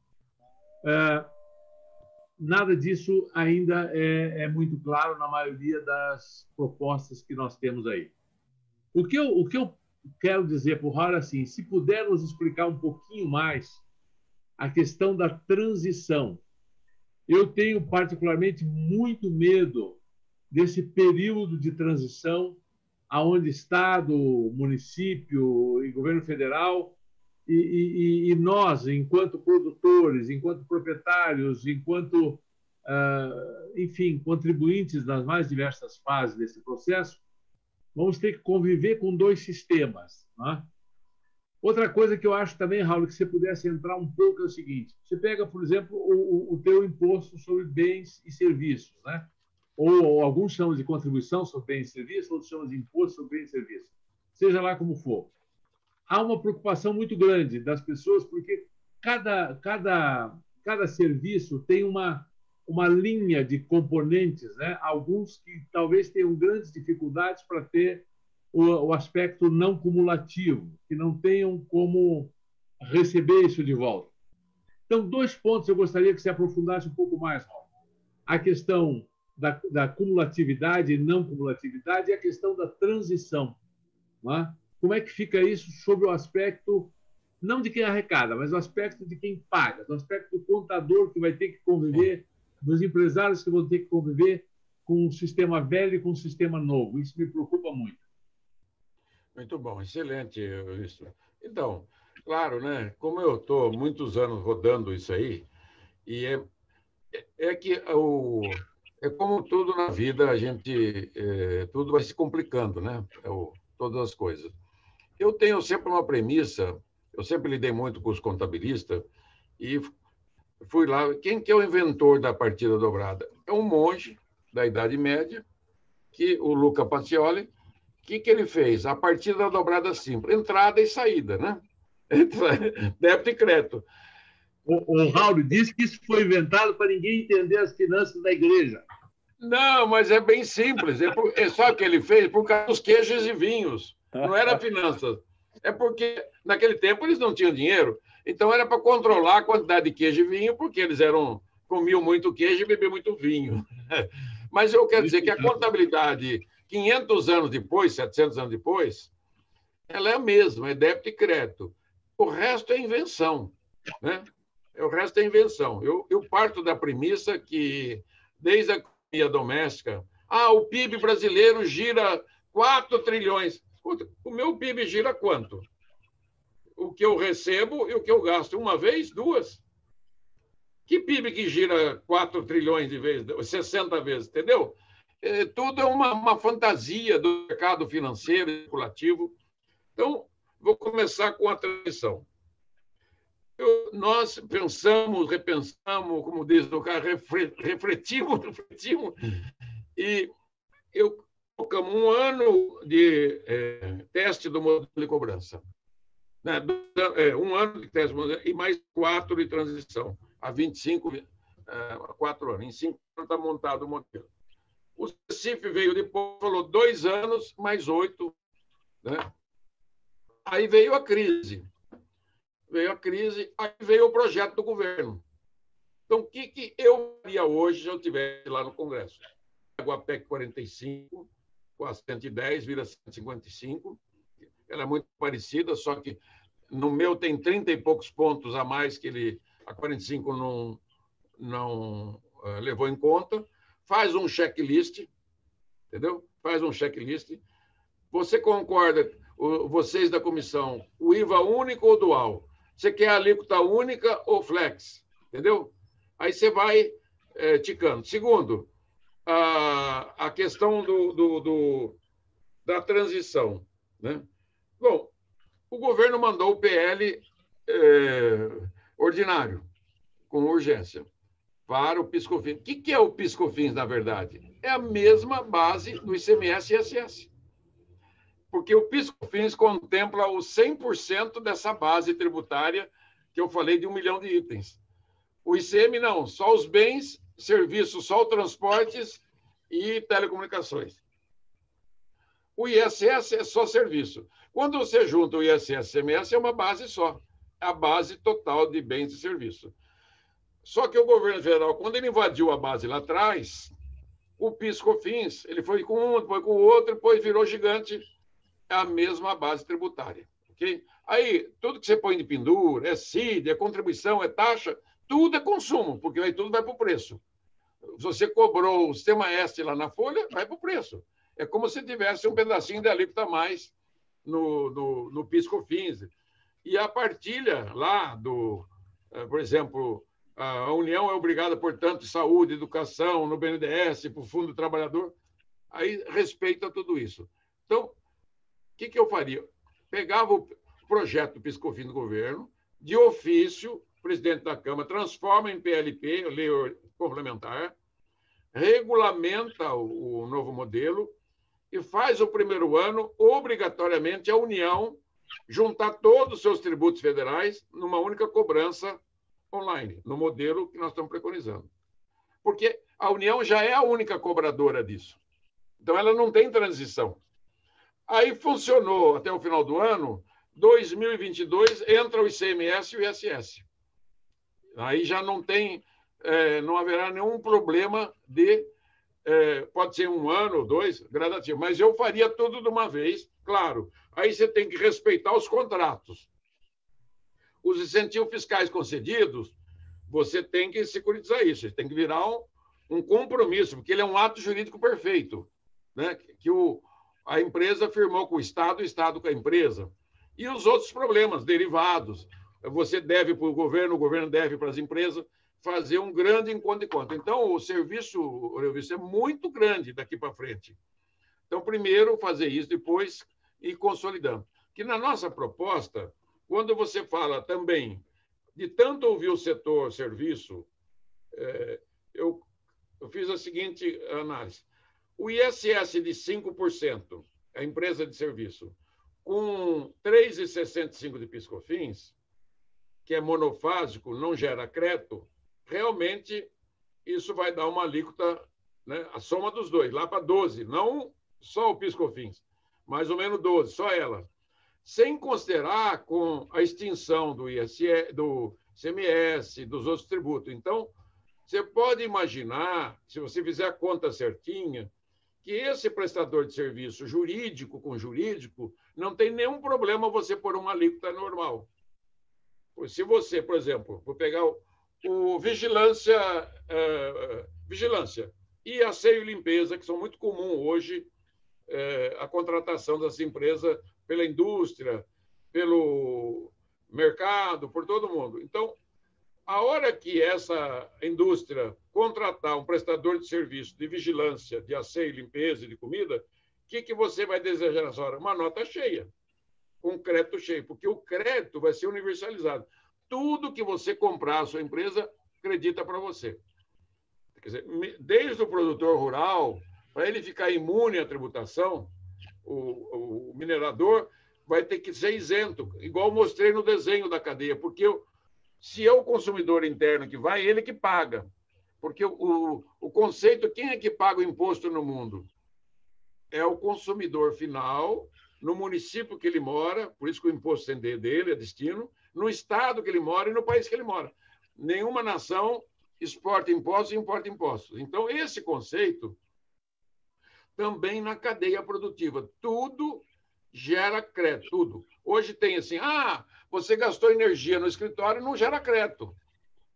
Nada disso ainda é muito claro na maioria das propostas que nós temos aí. O que eu quero dizer para o Raul, assim, se puder nos explicar um pouquinho mais a questão da transição. Eu tenho particularmente muito medo desse período de transição aonde Estado, município e governo federal e nós, enquanto produtores, enquanto proprietários, enquanto, enfim, contribuintes nas mais diversas fases desse processo, vamos ter que conviver com dois sistemas. Né? Outra coisa que eu acho também, Raul, que você pudesse entrar um pouco é o seguinte: você pega, por exemplo, o teu imposto sobre bens e serviços, né? Ou alguns chamam de contribuição sobre bens e serviços, outros chamam de imposto sobre bens e serviços. Seja lá como for. Há uma preocupação muito grande das pessoas, porque cada serviço tem uma linha de componentes, né? Alguns que talvez tenham grandes dificuldades para ter o aspecto não cumulativo, que não tenham como receber isso de volta. Então, dois pontos eu gostaria que você aprofundasse um pouco mais, Raul. A questão da cumulatividade e não cumulatividade e a questão da transição. Não é? Como é que fica isso sobre o aspecto, não de quem arrecada, mas o aspecto de quem paga, do aspecto do contador que vai ter que conviver, dos empresários que vão ter que conviver com um sistema velho e com um sistema novo. Isso me preocupa muito.
Muito bom, excelente isso. Então, claro, né? Como eu estou muitos anos rodando isso aí, e é que é como tudo na vida, a gente tudo vai se complicando, né? Todas as coisas. Eu tenho sempre uma premissa, eu sempre lidei muito com os contabilistas e fui lá. Quem que é o inventor da partida dobrada? É um monge da Idade Média, o Luca Pacioli. O que ele fez? A partida dobrada simples, entrada e saída, né? Débito e crédito.
O Raul disse que isso foi inventado para ninguém entender as finanças da igreja.
Não, mas é bem simples. Sabe o que ele fez? Por causa dos queijos e vinhos. Não era finanças. É porque, naquele tempo, eles não tinham dinheiro. Então, era para controlar a quantidade de queijo e vinho, porque eles comiam muito queijo e bebiam muito vinho. Mas eu quero dizer que a contabilidade, 500 anos depois, 700 anos depois, ela é a mesma, é débito e crédito. O resto é invenção, né? O resto é invenção. Eu parto da premissa que, desde a economia doméstica, o PIB brasileiro gira 4 trilhões. O meu PIB gira quanto? O que eu recebo e o que eu gasto. Uma vez? Duas? Que PIB que gira 4 trilhões de vezes? 60 vezes, entendeu? Tudo é uma fantasia do mercado financeiro e especulativo. Então, vou começar com a transição. Nós pensamos, repensamos, como diz o cara, refletimos, e colocamos 1 ano de teste do modelo de cobrança. 1 ano de teste do modelo e mais 4 de transição. Há 4 anos. Em 5 anos está montado o modelo. O Recife veio depois, falou 2 anos mais 8. Né? Aí veio a crise. Aí veio o projeto do governo. Então, o que eu faria hoje se eu estivesse lá no Congresso? Pego a PEC 45, com a 110, vira 155. Ela é muito parecida, só que no meu tem 30 e poucos pontos a mais que a 45 não levou em conta. Faz um checklist, entendeu? Faz um checklist. Você concorda, vocês da comissão, o IVA único ou dual? Você quer alíquota única ou flex? Entendeu? Aí você vai ticando. Segundo, a questão da transição, né? Bom, o governo mandou o PL ordinário, com urgência, para o PIS/COFINS. O que é o PIS/COFINS, na verdade? É a mesma base do ICMS e ISS. Porque o PIS/COFINS contempla o 100% dessa base tributária que eu falei de 1 milhão de itens. O ICM não, só os bens, serviços, só os transportes e telecomunicações. O ISS é só serviço. Quando você junta o ISS e o ICMS, é uma base só, a base total de bens e serviços. Só que o governo federal, quando ele invadiu a base lá atrás, o PIS/COFINS, ele foi com um, depois com o outro, depois virou gigante, é a mesma base tributária. Okay? Aí, tudo que você põe de pendura, é CID, é contribuição, é taxa, tudo é consumo, porque aí tudo vai para o preço. Se você cobrou o sistema S lá na folha, vai para o preço. É como se tivesse um pedacinho de alíquota a mais no PIS/COFINS. E a partilha lá por exemplo, a União é obrigada, portanto, de saúde, educação, no BNDES, para o Fundo do Trabalhador, aí respeita tudo isso. Então, o que eu faria? Pegava o projeto do PIS/COFINS do governo, de ofício, o presidente da Câmara transforma em PLP, lei complementar, regulamenta o novo modelo e faz o primeiro ano, obrigatoriamente, a União juntar todos os seus tributos federais numa única cobrança online, no modelo que nós estamos preconizando. Porque a União já é a única cobradora disso. Então, ela não tem transição. Aí funcionou até o final do ano, 2022, entra o ICMS e o ISS. Aí já não haverá nenhum problema pode ser 1 ano ou 2, gradativo, mas eu faria tudo de uma vez, claro. Aí você tem que respeitar os contratos. Os incentivos fiscais concedidos, você tem que securitizar isso, tem que virar um compromisso, porque ele é um ato jurídico perfeito, né? Que a empresa firmou com o Estado com a empresa. E os outros problemas derivados. Você deve para o governo deve para as empresas, fazer um grande encontro de conta. Então, o serviço é muito grande daqui para frente. Então, primeiro fazer isso, depois ir consolidando. Que na nossa proposta, quando você fala também de tanto ouvir o setor serviço, eu fiz a seguinte análise. O ISS de 5%, a empresa de serviço, com 3,65 de PIS/COFINS, que é monofásico, não gera crédito, realmente isso vai dar uma alíquota, né, a soma dos dois, lá para 12, não só o PIS/COFINS, mais ou menos 12, só ela. Sem considerar com a extinção do ISS, do ICMS, dos outros tributos. Então, você pode imaginar, se você fizer a conta certinha, que esse prestador de serviço jurídico com jurídico não tem nenhum problema você pôr uma alíquota normal. Se você, por exemplo, vou pegar o vigilância e asseio e limpeza, que são muito comum hoje, a contratação das empresas pela indústria, pelo mercado, por todo mundo. Então, a hora que essa indústria contratar um prestador de serviço de vigilância, de asseio, limpeza e de comida, o que você vai desejar nessa hora? Uma nota cheia, um crédito cheio, porque o crédito vai ser universalizado. Tudo que você comprar a sua empresa, acredita para você. Quer dizer, desde o produtor rural, para ele ficar imune à tributação, o minerador vai ter que ser isento, igual mostrei no desenho da cadeia, porque se é o consumidor interno que vai, ele que paga. Porque o conceito, quem é que paga o imposto no mundo? É o consumidor final, no município que ele mora, por isso que o imposto dele é destino, no estado que ele mora e no país que ele mora. Nenhuma nação exporta impostos e importa impostos. Então, esse conceito também na cadeia produtiva. Tudo gera crédito, tudo. Hoje tem assim, você gastou energia no escritório, não gera crédito.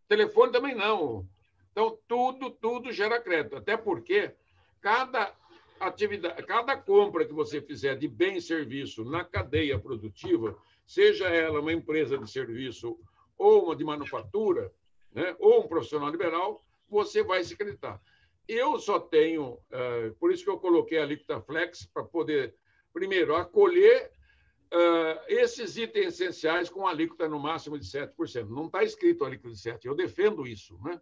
Telefone também não. Então, tudo gera crédito. Até porque cada atividade, cada compra que você fizer de bem e serviço na cadeia produtiva, seja ela uma empresa de serviço ou uma de manufatura, né, ou um profissional liberal, você vai se creditar. Eu só tenho, por isso que eu coloquei a alíquota flex, para poder, primeiro, acolher esses itens essenciais com alíquota no máximo de 7%. Não está escrito alíquota de 7%, eu defendo isso, né?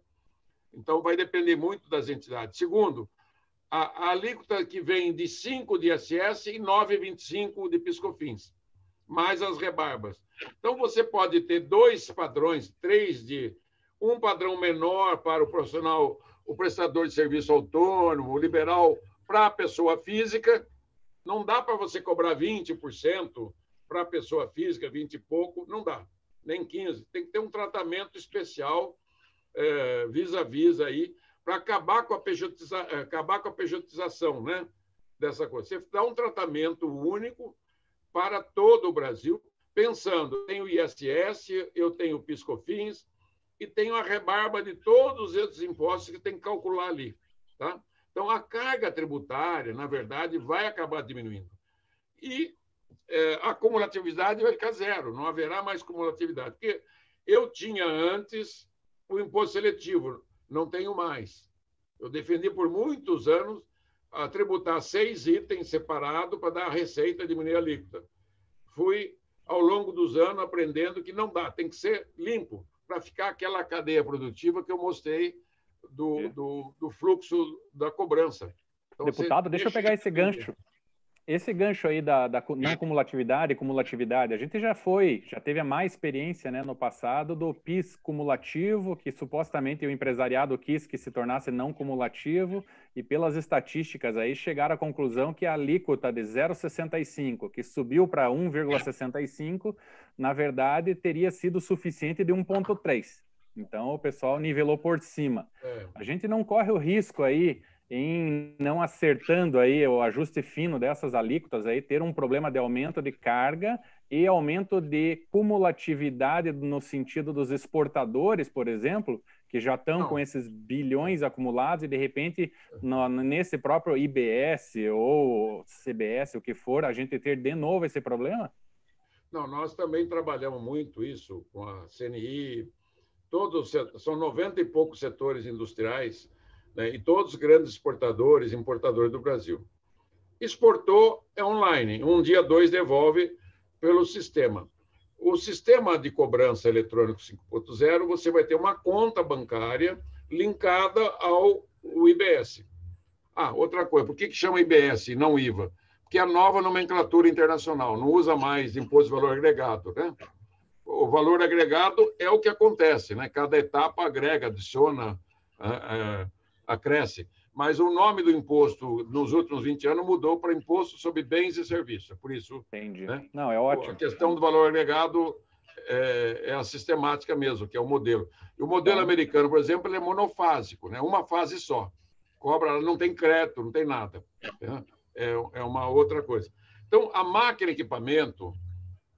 Então, vai depender muito das entidades. Segundo, a alíquota que vem de 5% de ISS e 9,25% de PIS/COFINS, mais as rebarbas. Então, você pode ter 2 padrões, 3 de um padrão menor para o profissional, o prestador de serviço autônomo, o liberal para a pessoa física. Não dá para você cobrar 20% para a pessoa física, 20 e pouco, não dá, nem 15%. Tem que ter um tratamento especial vis-à-vis aí, para acabar com a pejotização, né, dessa coisa. Você dá um tratamento único para todo o Brasil, pensando, eu tenho ISS, eu tenho PIS/COFINS e tenho a rebarba de todos esses impostos que tem que calcular ali, tá? Então, a carga tributária, na verdade, vai acabar diminuindo. E a cumulatividade vai ficar zero, não haverá mais cumulatividade. Porque eu tinha antes o imposto seletivo, não tenho mais. Eu defendi por muitos anos a tributar 6 itens separados para dar a receita e diminuir a alíquota. Fui, ao longo dos anos, aprendendo que não dá, tem que ser limpo, para ficar aquela cadeia produtiva que eu mostrei do fluxo da cobrança.
Então, deputado, deixa eu pegar esse gancho. Esse gancho aí da não cumulatividade e cumulatividade, a gente já teve a má experiência, né, no passado do PIS cumulativo, que supostamente o empresariado quis que se tornasse não cumulativo, e pelas estatísticas aí chegaram à conclusão que a alíquota de 0,65, que subiu para 1,65, na verdade teria sido suficiente de 1,3. Então o pessoal nivelou por cima. A gente não corre o risco aí, em não acertando aí o ajuste fino dessas alíquotas aí, ter um problema de aumento de carga e aumento de cumulatividade no sentido dos exportadores, por exemplo, que já estão com esses bilhões acumulados e, de repente, nesse próprio IBS ou CBS, o que for, a gente ter de novo esse problema?
Não, nós também trabalhamos muito isso com a CNI, são 90 e poucos setores industriais, né, e todos grandes exportadores e importadores do Brasil. Exportou é online, um dia, 2 devolve pelo sistema. O sistema de cobrança eletrônico 5.0, você vai ter uma conta bancária linkada ao IBS. Outra coisa, por que chama IBS e não IVA? Porque é a nova nomenclatura internacional, não usa mais imposto de valor agregado, né? O valor agregado é o que acontece, né? Cada etapa agrega, adiciona, acresce. Mas o nome do imposto nos últimos 20 anos mudou para Imposto sobre Bens e Serviços. Por isso,
entendi.
Né?
Não, é ótimo.
A questão do valor agregado é a sistemática mesmo, que é o modelo. E o modelo americano, por exemplo, ele é monofásico, né? Uma fase só. Cobra, não tem crédito, não tem nada. É uma outra coisa. Então, a máquina e equipamento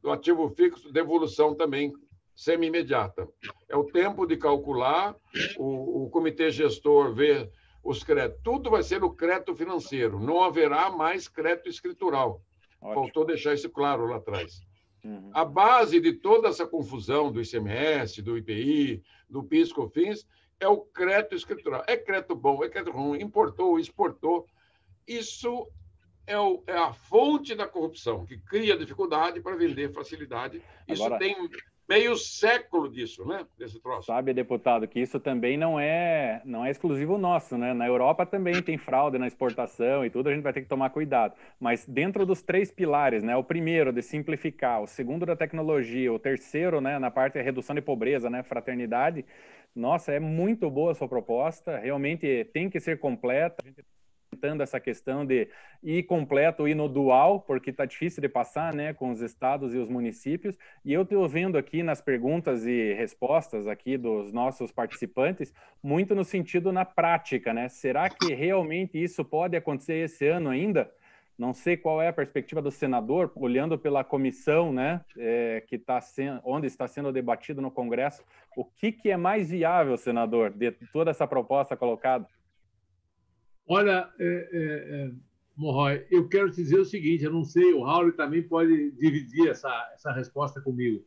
do ativo fixo, devolução também semi-imediata. É o tempo de calcular, o comitê gestor ver os créditos. Tudo vai ser no crédito financeiro, não haverá mais crédito escritural. Ótimo. Faltou deixar isso claro lá atrás. Uhum. A base de toda essa confusão do ICMS, do IPI, do PIS/COFINS, é o crédito escritural. É crédito bom, é crédito ruim, importou, exportou. Isso é a fonte da corrupção, que cria dificuldade para vender facilidade. Isso agora, tem meio século disso, né? Desse troço.
Sabe, deputado, que isso também não é exclusivo nosso, né? Na Europa também tem fraude na exportação e tudo, a gente vai ter que tomar cuidado. Mas dentro dos 3 pilares, né? O primeiro, de simplificar, o segundo, da tecnologia, o terceiro, né, na parte da redução de pobreza, né, fraternidade. Nossa, é muito boa a sua proposta, realmente tem que ser completa. essa questão de ir completo, ir no dual, porque está difícil de passar, né, com os estados e os municípios. E eu estou vendo aqui nas perguntas e respostas aqui dos nossos participantes, muito no sentido na prática, né? Será que realmente isso pode acontecer esse ano ainda? Não sei qual é a perspectiva do senador, olhando pela comissão, né, que onde está sendo debatido no Congresso. O que é mais viável, senador, de toda essa proposta colocada?
Olha, Monroy, eu quero te dizer o seguinte, eu não sei, o Raul também pode dividir essa resposta comigo,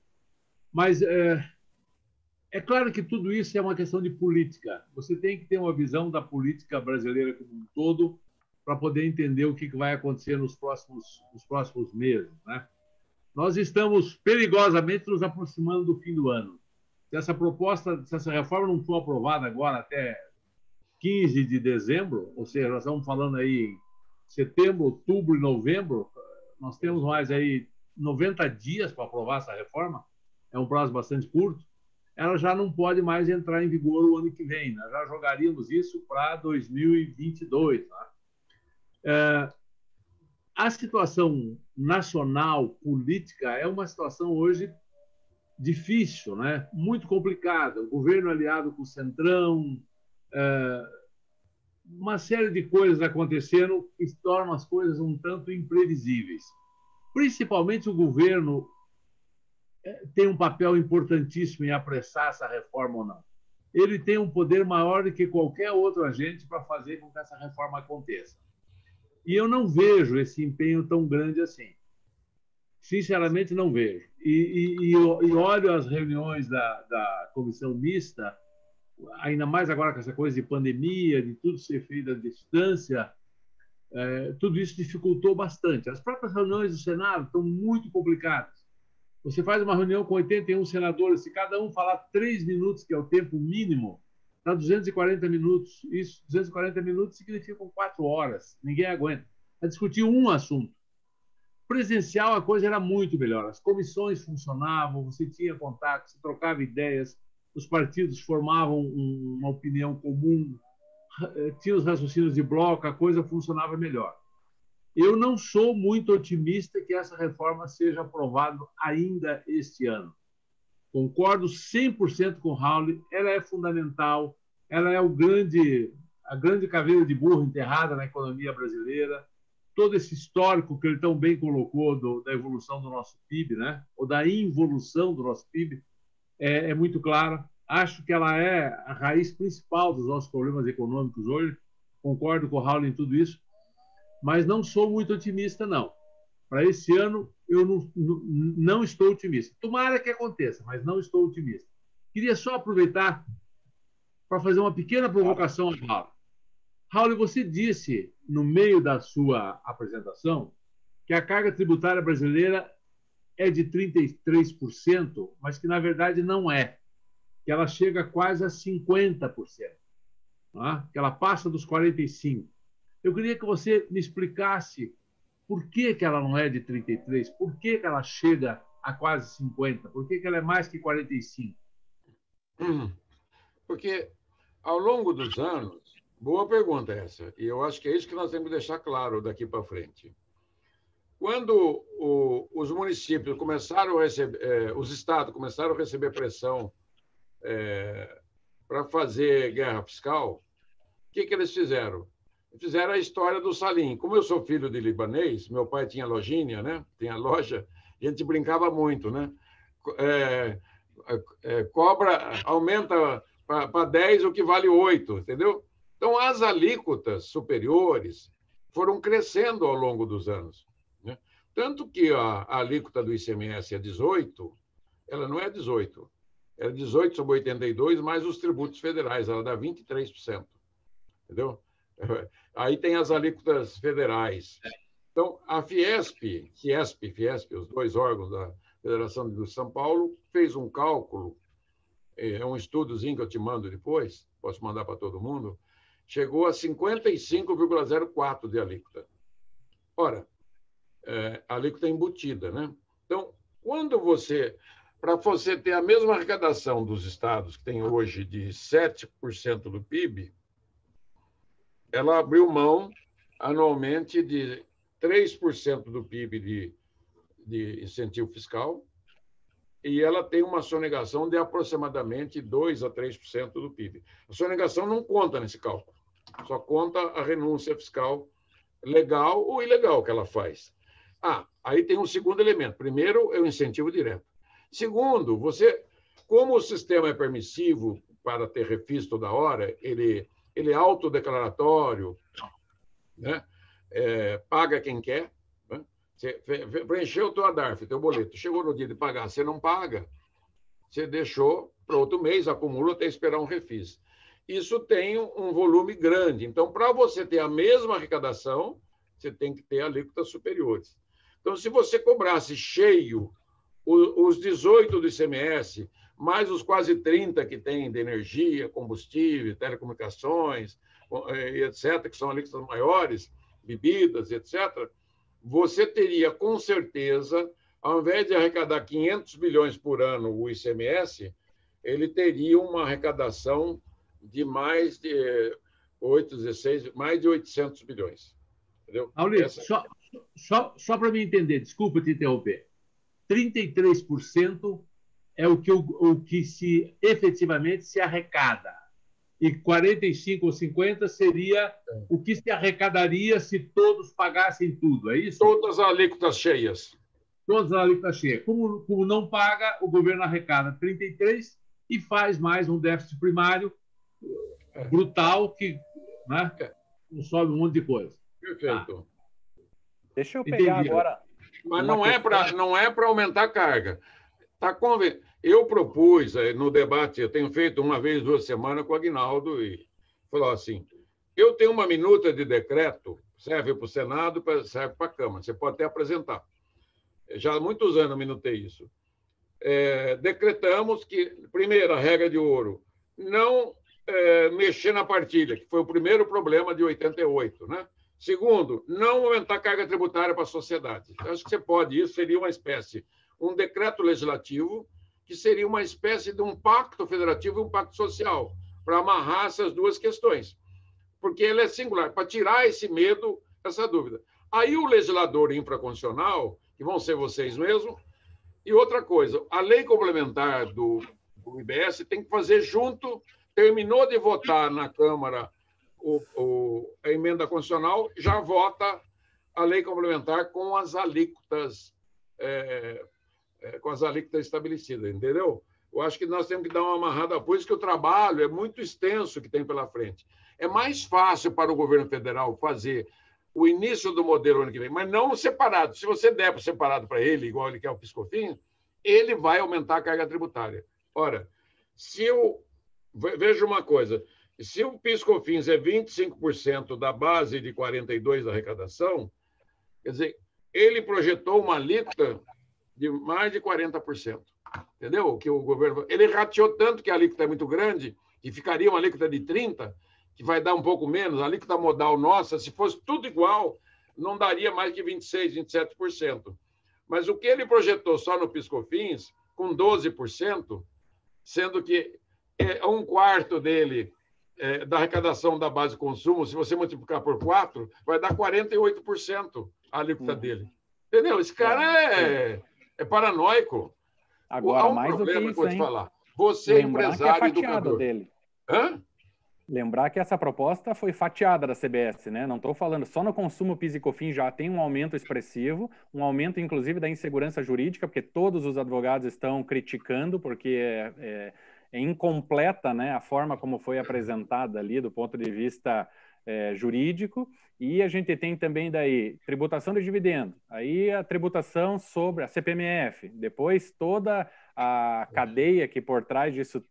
mas é claro que tudo isso é uma questão de política. Você tem que ter uma visão da política brasileira como um todo para poder entender o que vai acontecer nos próximos meses, né? Nós estamos perigosamente nos aproximando do fim do ano. Se essa reforma não for aprovada agora até 15 de dezembro, ou seja, nós estamos falando aí em setembro, outubro e novembro, nós temos mais aí 90 dias para aprovar essa reforma, é um prazo bastante curto, ela já não pode mais entrar em vigor o ano que vem, nós já jogaríamos isso para 2022. Né? A situação nacional, política, é uma situação hoje difícil, né? Muito complicada. O governo aliado com o Centrão, uma série de coisas acontecendo que tornam as coisas um tanto imprevisíveis. Principalmente o governo tem um papel importantíssimo em apressar essa reforma ou não. Ele tem um poder maior do que qualquer outro agente para fazer com que essa reforma aconteça. E eu não vejo esse empenho tão grande assim. Sinceramente, não vejo. E olho as reuniões da comissão mista, ainda mais agora com essa coisa de pandemia, de tudo ser feito à distância, tudo isso dificultou bastante. As próprias reuniões do Senado estão muito complicadas. Você faz uma reunião com 81 senadores, se cada um falar 3 minutos, que é o tempo mínimo, dá 240 minutos. Isso, 240 minutos significam 4 horas. Ninguém aguenta. É discutir um assunto. Presencial, a coisa era muito melhor. As comissões funcionavam, você tinha contato, você trocava ideias, os partidos formavam uma opinião comum, tinha os raciocínios de bloco, a coisa funcionava melhor. Eu não sou muito otimista que essa reforma seja aprovada ainda este ano. Concordo 100% com o Raul, ela é fundamental, ela é a grande caveira de burro enterrada na economia brasileira, todo esse histórico que ele tão bem colocou da evolução do nosso PIB, né? Ou da involução do nosso PIB, é muito clara. Acho que ela é a raiz principal dos nossos problemas econômicos hoje. Concordo com o Raul em tudo isso, mas não sou muito otimista, não. Para esse ano, eu não estou otimista. Tomara que aconteça, mas não estou otimista. Queria só aproveitar para fazer uma pequena provocação ao Raul. Raul, você disse, no meio da sua apresentação, que a carga tributária brasileira é de 33%, mas que, na verdade, não é. Que ela chega quase a 50%. Que ela passa dos 45%. Eu queria que você me explicasse por que ela não é de 33%, por que ela chega a quase 50%, por que ela é mais que 45%?
Porque, ao longo dos anos, boa pergunta essa, e eu acho que é isso que nós temos que deixar claro daqui para frente. Quando os municípios começaram a receber, os estados começaram a receber pressão para fazer guerra fiscal, o que eles fizeram? Fizeram a história do salim. Como eu sou filho de libanês, meu pai tinha lojinha, né? Tinha loja, a gente brincava muito, né? Cobra, aumenta para 10 o que vale 8, entendeu? Então, as alíquotas superiores foram crescendo ao longo dos anos, né? Tanto que a alíquota do ICMS é 18, ela não é 18, é 18 sobre 82, mais os tributos federais, ela dá 23%, entendeu? Aí tem as alíquotas federais. Então, a Fiesp, os dois órgãos da Federação de São Paulo, fez um cálculo, é um estudozinho que eu te mando depois, posso mandar para todo mundo, chegou a 55,04 de alíquota. Ora, a alíquota é embutida, né? Então, para você ter a mesma arrecadação dos estados que tem hoje de 7% do PIB, ela abriu mão anualmente de 3% do PIB de incentivo fiscal, e ela tem uma sonegação de aproximadamente 2% a 3% do PIB. A sonegação não conta nesse cálculo, só conta a renúncia fiscal legal ou ilegal que ela faz. Aí tem um segundo elemento. Primeiro, é o incentivo direto. Segundo, como o sistema é permissivo para ter refis toda hora, ele é autodeclaratório, né? Paga quem quer. Né? Você preencheu o teu ADARF, teu boleto, chegou no dia de pagar, você não paga, você deixou para outro mês, acumula até esperar um refis. Isso tem um volume grande. Então, para você ter a mesma arrecadação, você tem que ter alíquotas superiores. Então, se você cobrasse cheio os 18 do ICMS, mais os quase 30 que tem de energia, combustível, telecomunicações, etc., que são alíquotas maiores, bebidas, etc., você teria, com certeza, ao invés de arrecadar 500 bilhões por ano o ICMS, ele teria uma arrecadação de mais de 800 bilhões. Entendeu?
Maurício, só para me entender, desculpa te interromper, 33% é o que efetivamente se arrecada, e 45 ou 50 seria o que se arrecadaria se todos pagassem tudo, é isso?
Todas as alíquotas cheias.
Todas as alíquotas cheias. Como não paga, o governo arrecada 33 e faz mais um déficit primário brutal que, né, sobe um monte de coisa.
Perfeito.
Deixa eu pegar agora.
Mas não é para aumentar a carga. Eu propus no debate, eu tenho feito uma vez, 2 semanas com o Aguinaldo, e falou assim: eu tenho uma minuta de decreto, serve para o Senado, serve para a Câmara, você pode até apresentar. Já há muitos anos eu minutei isso. Decretamos que, primeira regra de ouro, não mexer na partilha, que foi o primeiro problema de 88, né? Segundo, não aumentar a carga tributária para a sociedade. Eu acho que você pode, isso seria uma espécie, um decreto legislativo, que seria uma espécie de um pacto federativo e um pacto social, para amarrar essas duas questões. Porque ele é singular, para tirar esse medo, essa dúvida. Aí o legislador infraconstitucional, que vão ser vocês mesmos, e outra coisa, a lei complementar do IBS tem que fazer junto, terminou de votar na Câmara a emenda constitucional, já vota a lei complementar com as alíquotas estabelecidas, entendeu? Eu acho que nós temos que dar uma amarrada, por isso que o trabalho é muito extenso que tem pela frente. É mais fácil para o governo federal fazer o início do modelo ano que vem, mas não separado. Se você der separado para ele, igual ele quer o PIS/COFINS, ele vai aumentar a carga tributária. Ora, veja uma coisa, se o PIS/COFINS é 25% da base de 42% da arrecadação, quer dizer, ele projetou uma alíquota de mais de 40%. Entendeu? Que o governo, ele rateou tanto que a alíquota é muito grande, que ficaria uma alíquota de 30%, que vai dar um pouco menos. A alíquota modal nossa, se fosse tudo igual, não daria mais de 26%, 27%. Mas o que ele projetou só no PIS/COFINS, com 12%, sendo que um quarto dele da arrecadação da base de consumo, se você multiplicar por 4, vai dar 48% a alíquota dele. Entendeu? Esse cara é paranoico.
Agora, mais do que isso,
vou te falar. Você é empresário e educador.
Dele.
Hã?
Lembrar que essa proposta foi fatiada da CBS, né? Não estou falando só no consumo PIS e COFINS, já tem um aumento expressivo, um aumento inclusive da insegurança jurídica, porque todos os advogados estão criticando, porque é incompleta, né, a forma como foi apresentada ali do ponto de vista jurídico. E a gente tem também daí tributação de dividendo, aí a tributação sobre a CPMF, depois toda a cadeia que por trás disso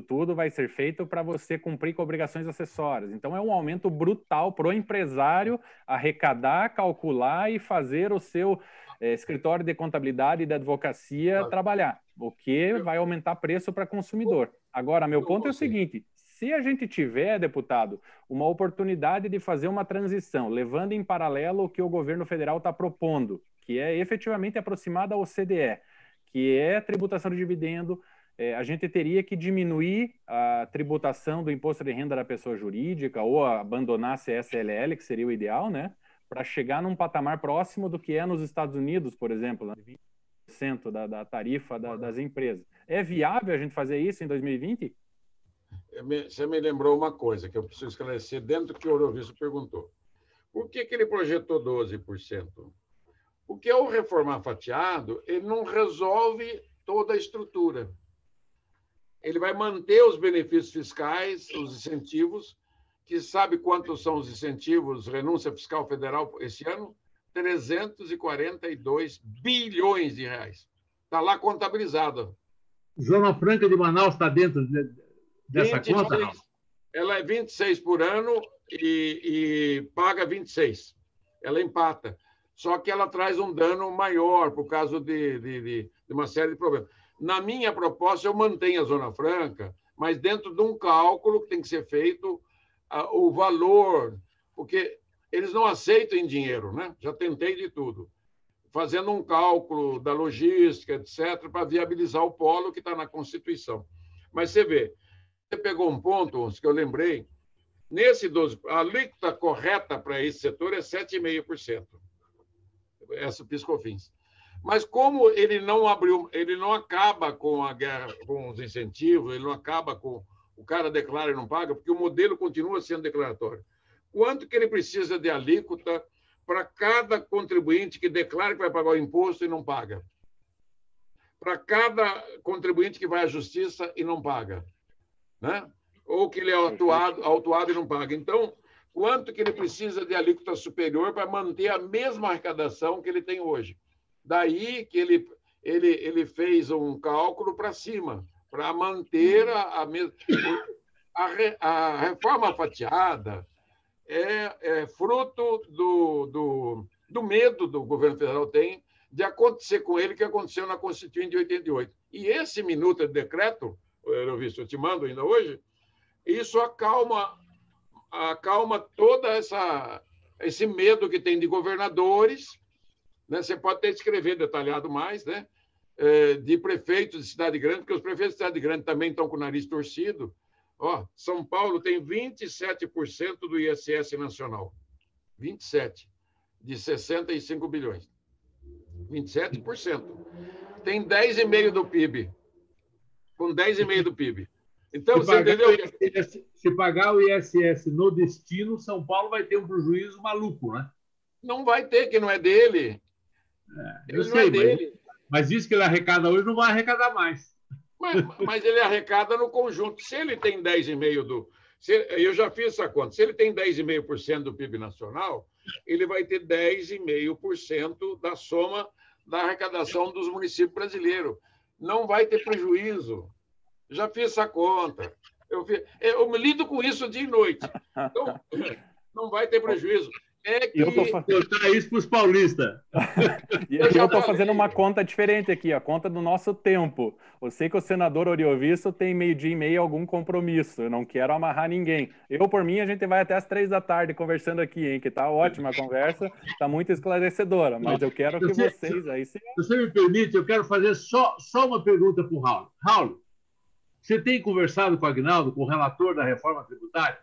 tudo vai ser feita para você cumprir com obrigações acessórias. Então é um aumento brutal para o empresário arrecadar, calcular e fazer o seu escritório de contabilidade e de advocacia trabalhar, o que vai aumentar preço para consumidor. Agora, meu ponto é o seguinte: se a gente tiver, deputado, uma oportunidade de fazer uma transição, levando em paralelo o que o governo federal está propondo, que é efetivamente aproximada ao OCDE, que é tributação de dividendo, a gente teria que diminuir a tributação do imposto de renda da pessoa jurídica ou abandonar a CSLL, que seria o ideal, né? Para chegar num patamar próximo do que é nos Estados Unidos, por exemplo, né? 20% da tarifa das empresas. É viável a gente fazer isso em 2020?
Você me lembrou uma coisa que eu preciso esclarecer dentro do que o Orovisto perguntou. Por que ele projetou 12%? Porque ao reformar fatiado, ele não resolve toda a estrutura. Ele vai manter os benefícios fiscais, os incentivos, que sabe quantos são os incentivos, renúncia fiscal federal esse ano? 342 bilhões de reais. Está lá contabilizado.
Zona Franca de Manaus está dentro dessa
26,
conta?
ela é 26 por ano e paga 26. Ela empata. Só que ela traz um dano maior por causa de uma série de problemas. Na minha proposta, eu mantenho a Zona Franca, mas dentro de um cálculo que tem que ser feito o valor, porque eles não aceitam em dinheiro, né? Já tentei de tudo. Fazendo um cálculo da logística, etc., para viabilizar o polo que está na Constituição. Mas você vê, você pegou um ponto que eu lembrei, a alíquota correta para esse setor é 7,5%. Essa PIS/COFINS. Mas como ele não acaba com a guerra, com os incentivos, ele não acaba com o cara declara e não paga, porque o modelo continua sendo declaratório. Quanto que ele precisa de alíquota para cada contribuinte que declara que vai pagar o imposto e não paga? Para contribuinte que vai à justiça e não paga, né? Ou que ele é autuado e não paga. Então, quanto que ele precisa de alíquota superior para manter a mesma arrecadação que ele tem hoje? Daí que ele fez um cálculo para cima, para manter a mesma... A reforma fatiada é fruto do medo do governo federal tem de acontecer com ele o que aconteceu na Constituinte de 88. E esse minuto de decreto, eu te mando ainda hoje, isso acalma todo esse medo que tem de governadores, né? Você pode até escrever detalhado mais, né? De prefeitos de cidade grande, porque os prefeitos de cidade grande também estão com o nariz torcido. São Paulo tem 27% do ISS nacional. 27%, de 65 bilhões. 27%. Tem 10,5% do PIB. Com 10,5% do PIB. Então, você entendeu?
Se pagar o ISS no destino, São Paulo vai ter um prejuízo maluco, né?
Não vai ter, que não é dele.
Eu sei, mas isso que ele arrecada hoje não vai arrecadar mais.
Mas ele arrecada no conjunto. Se ele tem 10,5% eu já fiz essa conta. Se ele tem 10,5% do PIB nacional, ele vai ter 10,5% da soma da arrecadação dos municípios brasileiros. Não vai ter prejuízo. Já fiz essa conta. Eu me lido com isso dia e noite. Então, não vai ter prejuízo.
Eu estou fazendo isso para os paulistas.
E eu estou fazendo uma conta diferente aqui, a conta do nosso tempo. Eu sei que o senador Oriovisto tem 12:30 algum compromisso. Eu não quero amarrar ninguém. Por mim, a gente vai até as 3 da tarde conversando aqui, hein? Que está ótima a conversa, está muito esclarecedora. Mas eu quero que vocês aí... Se
você me permite, eu quero fazer só uma pergunta para o Raul. Raul, você tem conversado com o Aguinaldo, com o relator da reforma tributária?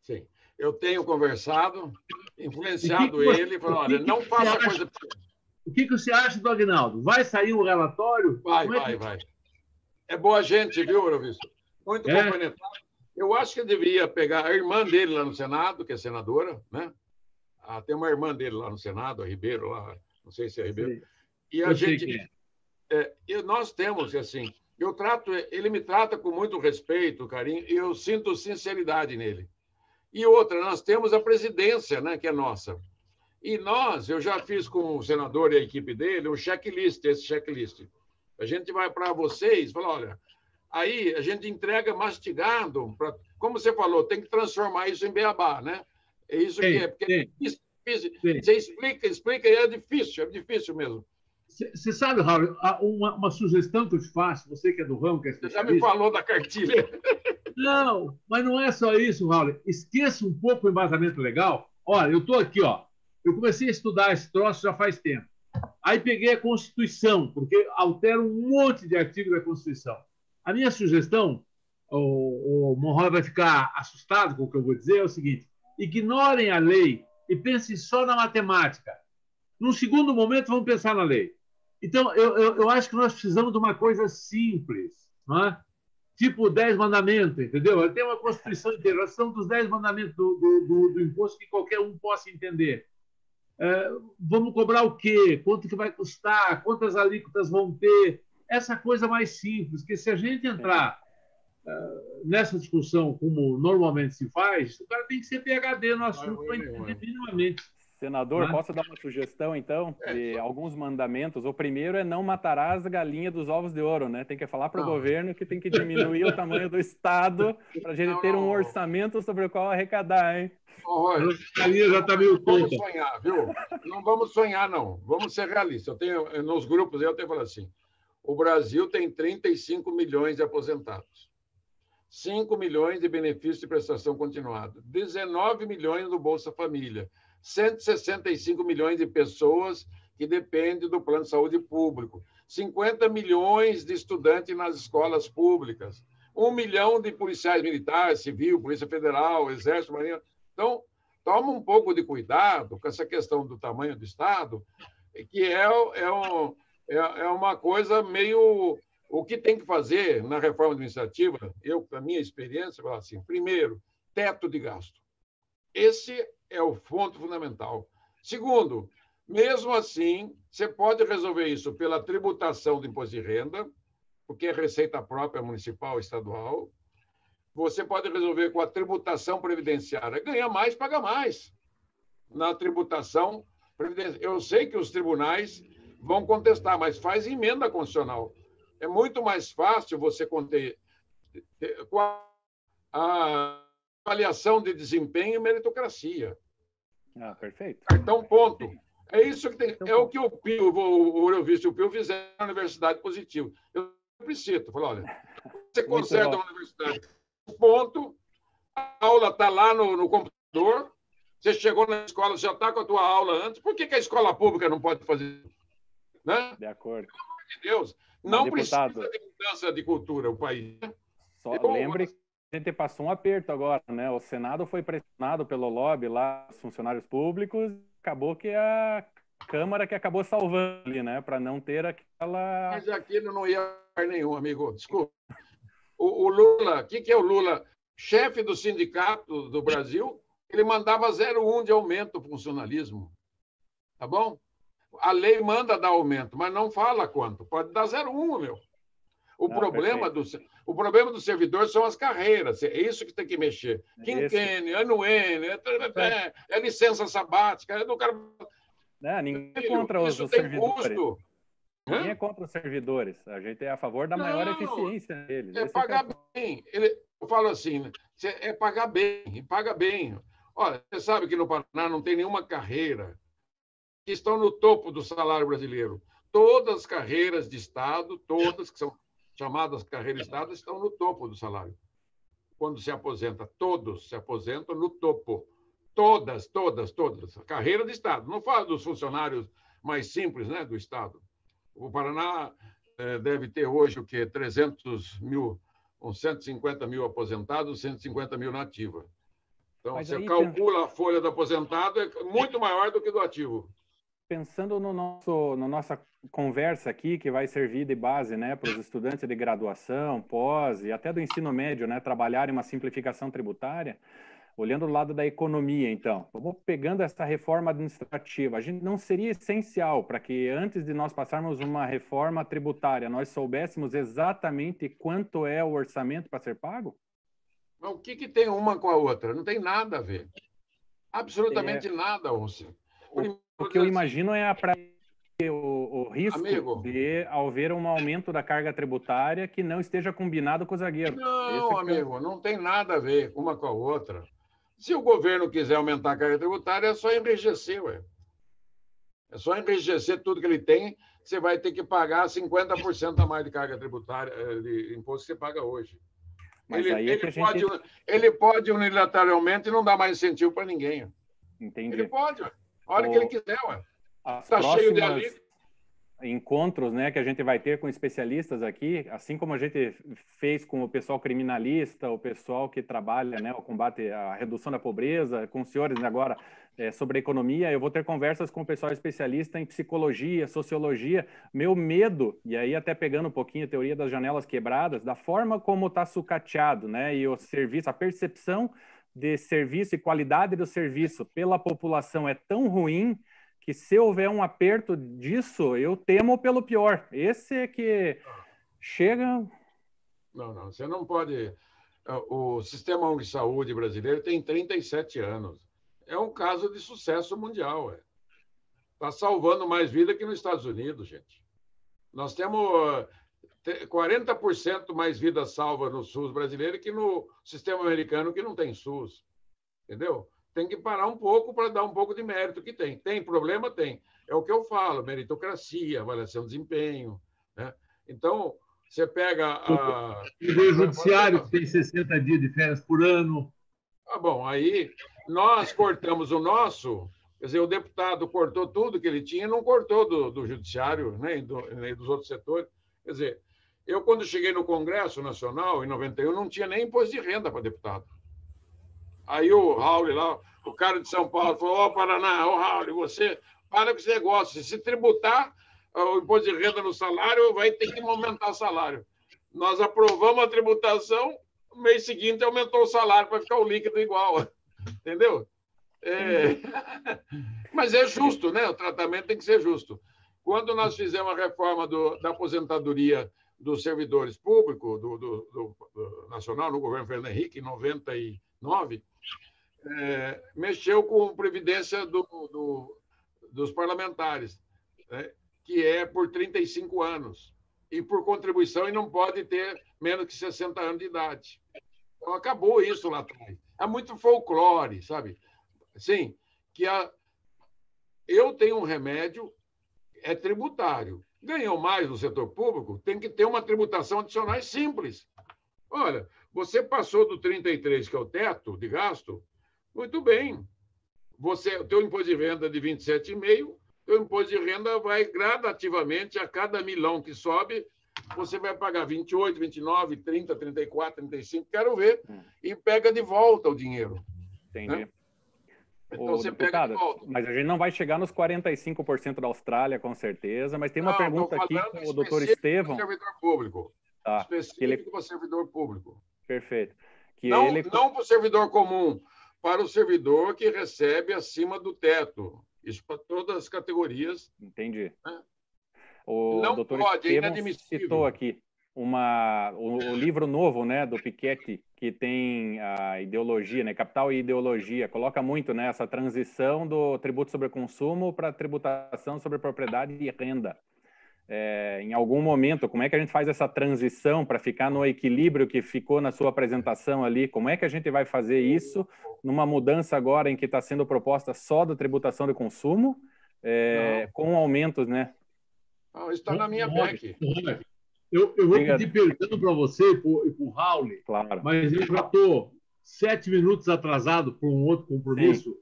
Sim. Eu tenho conversado, influenciado ele, falando, olha, não faça coisa...
O que você acha do Aguinaldo? Vai sair um relatório?
Vai. É boa gente, viu, Orovisto? Muito compenetrado. Eu acho que deveria pegar a irmã dele lá no Senado, que é senadora, né? Tem uma irmã dele lá no Senado, a Ribeiro, lá, não sei se é Ribeiro. E a gente... nós temos, assim, ele me trata com muito respeito, carinho, e eu sinto sinceridade nele. E outra, nós temos a presidência, né, que é nossa. E eu já fiz com o senador e a equipe dele um checklist, esse checklist. A gente vai para vocês e fala, olha, aí a gente entrega mastigado, como você falou, tem que transformar isso em beabá, né? É isso que é, porque é difícil. Você explica e é difícil mesmo.
Você sabe, Raul, uma sugestão que eu te faço, você que é do ramo, que é especialista...
Você já me falou da cartilha.
Não, mas não é só isso, Raul. Esqueça um pouco o embasamento legal. Olha, eu estou aqui, ó. Eu comecei a estudar esse troço já faz tempo. Aí peguei a Constituição, porque altera um monte de artigos da Constituição. A minha sugestão, o Monroy vai ficar assustado com o que eu vou dizer, é o seguinte: ignorem a lei e pensem só na matemática. Num segundo momento, vamos pensar na lei. Então, eu acho que nós precisamos de uma coisa simples, não é? Tipo 10 mandamentos, entendeu? Tem uma Constituição inteira, são dos 10 mandamentos do imposto que qualquer um possa entender. Vamos cobrar o quê? Quanto que vai custar? Quantas alíquotas vão ter? Essa coisa mais simples, que se a gente entrar nessa discussão como normalmente se faz, o cara tem que ser PhD no assunto para entender minimamente.
Senador, posso dar uma sugestão, então, de alguns mandamentos? O primeiro é não matarás a galinha dos ovos de ouro, né? Tem que falar para o governo que tem que diminuir o tamanho do Estado para a gente ter um orçamento sobre o qual arrecadar, hein?
A galinha já está meio tonta.
Vamos sonhar, viu? Não vamos sonhar, não. Vamos ser realistas. Nos grupos, eu tenho falado assim, o Brasil tem 35 milhões de aposentados, 5 milhões de benefícios de prestação continuada, 19 milhões do Bolsa Família, 165 milhões de pessoas que dependem do plano de saúde público, 50 milhões de estudantes nas escolas públicas, 1 milhão de policiais militares, civil, Polícia Federal, Exército, Marinha. Então, toma um pouco de cuidado com essa questão do tamanho do Estado, que é uma coisa meio... O que tem que fazer na reforma administrativa, na minha experiência, eu falo assim, primeiro, teto de gasto. Esse é o ponto fundamental. Segundo, mesmo assim, você pode resolver isso pela tributação do imposto de renda, porque é receita própria municipal, estadual. Você pode resolver com a tributação previdenciária. Ganha mais, paga mais. Na tributação previdenciária. Eu sei que os tribunais vão contestar, mas faz emenda constitucional. É muito mais fácil você conter com a avaliação de desempenho e meritocracia.
Perfeito.
Então, ponto. É isso que tem. É o que o Pio, o Eurovisto e o Pio fizeram na Universidade Positiva. Eu sempre cito, falo, olha, você conserta a universidade, ponto, a aula está lá no computador, você chegou na escola, já está com a tua aula antes, por que a escola pública não pode fazer isso? Né?
De acordo.
Pelo amor de Deus, não precisa de mudança de cultura o país.
Só lembre que a gente passou um aperto agora, né? O Senado foi pressionado pelo lobby lá, os funcionários públicos, acabou que a Câmara que acabou salvando ali, né? Para não ter aquela...
Mas aquilo não ia a nenhum, amigo. Desculpa. O Lula, o que é o Lula? Chefe do sindicato do Brasil, ele mandava 0,1 de aumento do funcionalismo. Tá bom? A lei manda dar aumento, mas não fala quanto. Pode dar 0,1, meu. O problema do servidor são as carreiras. É isso que tem que mexer. Quinquênio, ano N, é licença sabática, é do cara...
Ninguém é contra os servidores. Custo. Ninguém é contra os servidores. A gente é a favor da maior eficiência deles.
É pagar bem. Eu falo assim, é pagar bem, e paga bem. Olha, você sabe que no Paraná não tem nenhuma carreira que estão no topo do salário brasileiro. Todas as carreiras de Estado, todas que são chamadas carreiras de Estado, estão no topo do salário. Quando se aposenta, todos se aposentam no topo. Todas. A carreira de Estado. Não falo dos funcionários mais simples, né, do Estado. O Paraná deve ter hoje o quê? 300 mil, uns 150 mil aposentados, 150 mil na ativa. Então, você calcula a folha do aposentado, é muito maior do que do ativo.
Pensando na nossa conversa aqui, que vai servir de base, né, para os estudantes de graduação, pós e até do ensino médio, né, trabalharem uma simplificação tributária, olhando do lado da economia, então, vamos pegando essa reforma administrativa. A gente não seria essencial para que, antes de nós passarmos uma reforma tributária, nós soubéssemos exatamente quanto é o orçamento para ser pago?
Mas o que tem uma com a outra? Não tem nada a ver. Absolutamente nada, Onça.
O que eu imagino é o risco de haver um aumento da carga tributária que não esteja combinado com o zagueiro.
Não, amigo, não tem nada a ver uma com a outra. Se o governo quiser aumentar a carga tributária, é só enrijecer, ué. É só enrijecer tudo que ele tem, você vai ter que pagar 50% a mais de carga tributária, de imposto que você paga hoje. Ele pode unilateralmente não dar mais incentivo para ninguém.
Entendi.
Ele pode, ué. A hora que ele quiser, ué. Está cheio de alíquota.
encontros, né, que a gente vai ter com especialistas aqui, assim como a gente fez com o pessoal criminalista, o pessoal que trabalha, né, o combate à redução da pobreza, com os senhores, né, agora sobre economia, eu vou ter conversas com o pessoal especialista em psicologia, sociologia. Meu medo, e aí até pegando um pouquinho a teoria das janelas quebradas, da forma como está sucateado, né, e o serviço, a percepção de serviço e qualidade do serviço pela população é tão ruim que se houver um aperto disso, eu temo pelo pior. Esse é que chega...
Não, você não pode... O Sistema de Saúde brasileiro tem 37 anos. É um caso de sucesso mundial. Está salvando mais vida que nos Estados Unidos, gente. Nós temos 40% mais vidas salvas no SUS brasileiro que no sistema americano, que não tem SUS. Entendeu? Tem que parar um pouco para dar um pouco de mérito que tem. Tem problema? Tem. É o que eu falo, meritocracia, avaliação de desempenho. Né? Então, você pega...
O judiciário tem 60 dias de férias por ano.
Bom, aí nós cortamos o nosso, quer dizer, o deputado cortou tudo que ele tinha, não cortou do judiciário, nem dos outros setores. Quer dizer, eu, quando cheguei no Congresso Nacional, em 91, não tinha nem imposto de renda para deputado. Aí o Raul lá, o cara de São Paulo, falou: ó, Paraná, ô Raul, você para com esse negócio. Se tributar o imposto de renda no salário, vai ter que aumentar o salário. Nós aprovamos a tributação, no mês seguinte aumentou o salário para ficar o líquido igual. Entendeu? Mas é justo, né? O tratamento tem que ser justo. Quando nós fizemos a reforma da aposentadoria dos servidores públicos, do Nacional, no governo Fernando Henrique, em 99, mexeu com previdência dos parlamentares, né, que é por 35 anos, e por contribuição, e não pode ter menos que 60 anos de idade. Então, acabou isso lá atrás. É muito folclore, sabe? Assim, eu tenho um remédio, é tributário. Ganhou mais no setor público, tem que ter uma tributação adicional simples. Olha, você passou do 33, que é o teto de gasto, muito bem. O teu imposto de renda é de 27,5, o teu imposto de renda vai gradativamente, a cada milhão que sobe, você vai pagar 28, 29, 30, 34, 35, quero ver, e pega de volta o dinheiro.
Entendi.
Né? Então, você pega de volta.
Mas a gente não vai chegar nos 45% da Austrália, com certeza, mas tem uma pergunta aqui com o doutor Estevão.
Servidor público.
Tá.
Específico para o servidor público.
Perfeito.
Não para o servidor comum, para o servidor que recebe acima do teto. Isso para todas as categorias.
Entendi.
Né?
O doutor Estevão citou aqui o livro novo, né, do Piketty, que tem a ideologia, né, Capital e Ideologia, coloca muito, né, essa transição do tributo sobre consumo para a tributação sobre propriedade e renda. Em algum momento, como é que a gente faz essa transição para ficar no equilíbrio que ficou na sua apresentação ali? Como é que a gente vai fazer isso numa mudança agora em que está sendo proposta só da tributação de consumo, com aumentos, né?
Não, isso está na minha PEC.
Eu vou pedir perdão para você e para o Raul,
claro,
mas eu já estou 7 minutos atrasado por um outro compromisso. Sim.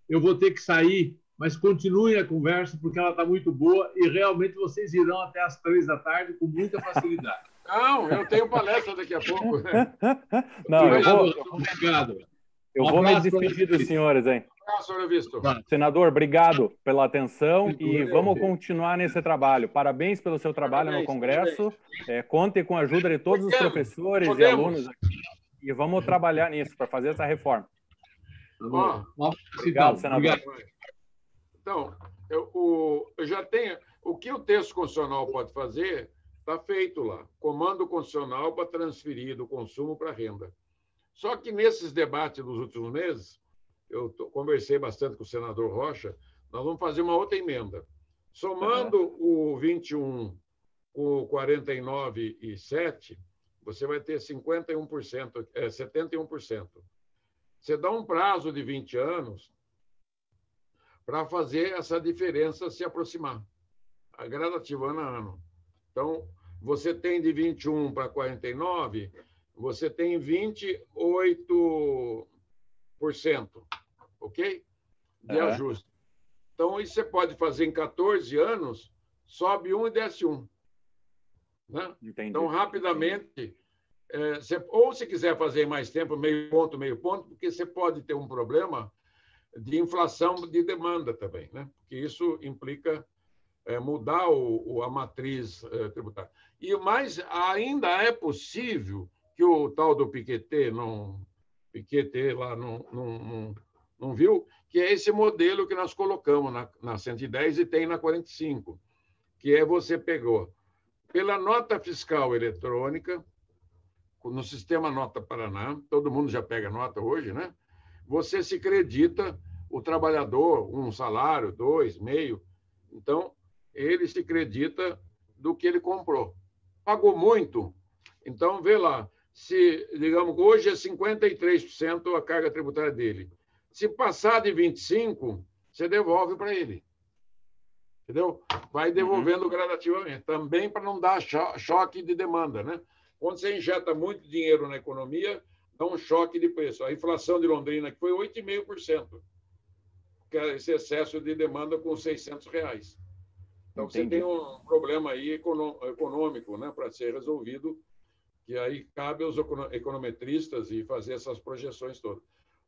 Eu vou ter que sair, mas continuem a conversa, porque ela está muito boa e realmente vocês irão até às 3 da tarde com muita facilidade.
Não, eu tenho palestra daqui a pouco.
Não,
obrigado.
Eu vou me despedir dos senhores, hein? Senador, obrigado pela atenção e vamos continuar nesse trabalho. Parabéns pelo seu trabalho no Congresso. Conte com a ajuda de todos os professores e alunos aqui e vamos trabalhar nisso para fazer essa reforma.
Obrigado, senador.
Então, eu já tenho... O que o texto constitucional pode fazer está feito lá. Comando constitucional para transferir do consumo para a renda. Só que nesses debates dos últimos meses, eu conversei bastante com o senador Rocha, nós vamos fazer uma outra emenda. Somando o 21 com o 49,7, você vai ter 51%, 71%. Você dá um prazo de 20 anos para fazer essa diferença se aproximar, gradativa ano a ano. Então, você tem de 21 para 49, você tem 28%, ok? De ajuste. Então, isso você pode fazer em 14 anos sobe 1 e desce 1. Né?
Entendi.
Então, rapidamente, ou se quiser fazer mais tempo, meio ponto, porque você pode ter um problema de inflação de demanda também, né? Porque isso implica mudar a matriz tributária. Mas ainda é possível que o tal do Piketty lá não viu, que é esse modelo que nós colocamos na 110 e tem na 45, que é você pegou pela nota fiscal eletrônica, no sistema Nota Paraná, todo mundo já pega nota hoje, né? Você se acredita o trabalhador, um salário, 2, meio. Então, ele se acredita do que ele comprou. Pagou muito? Então, vê lá, se, digamos, hoje é 53% a carga tributária dele. Se passar de 25%, você devolve para ele. Entendeu? Vai devolvendo gradativamente. Também para não dar choque de demanda, né? Quando você injeta muito dinheiro na economia, dá um choque de preço. A inflação de Londrina que foi 8,5%, que é esse excesso de demanda com R$600. Então, Entendi. Você tem um problema aí econômico, né, para ser resolvido, que aí cabe aos econometristas e fazer essas projeções todas.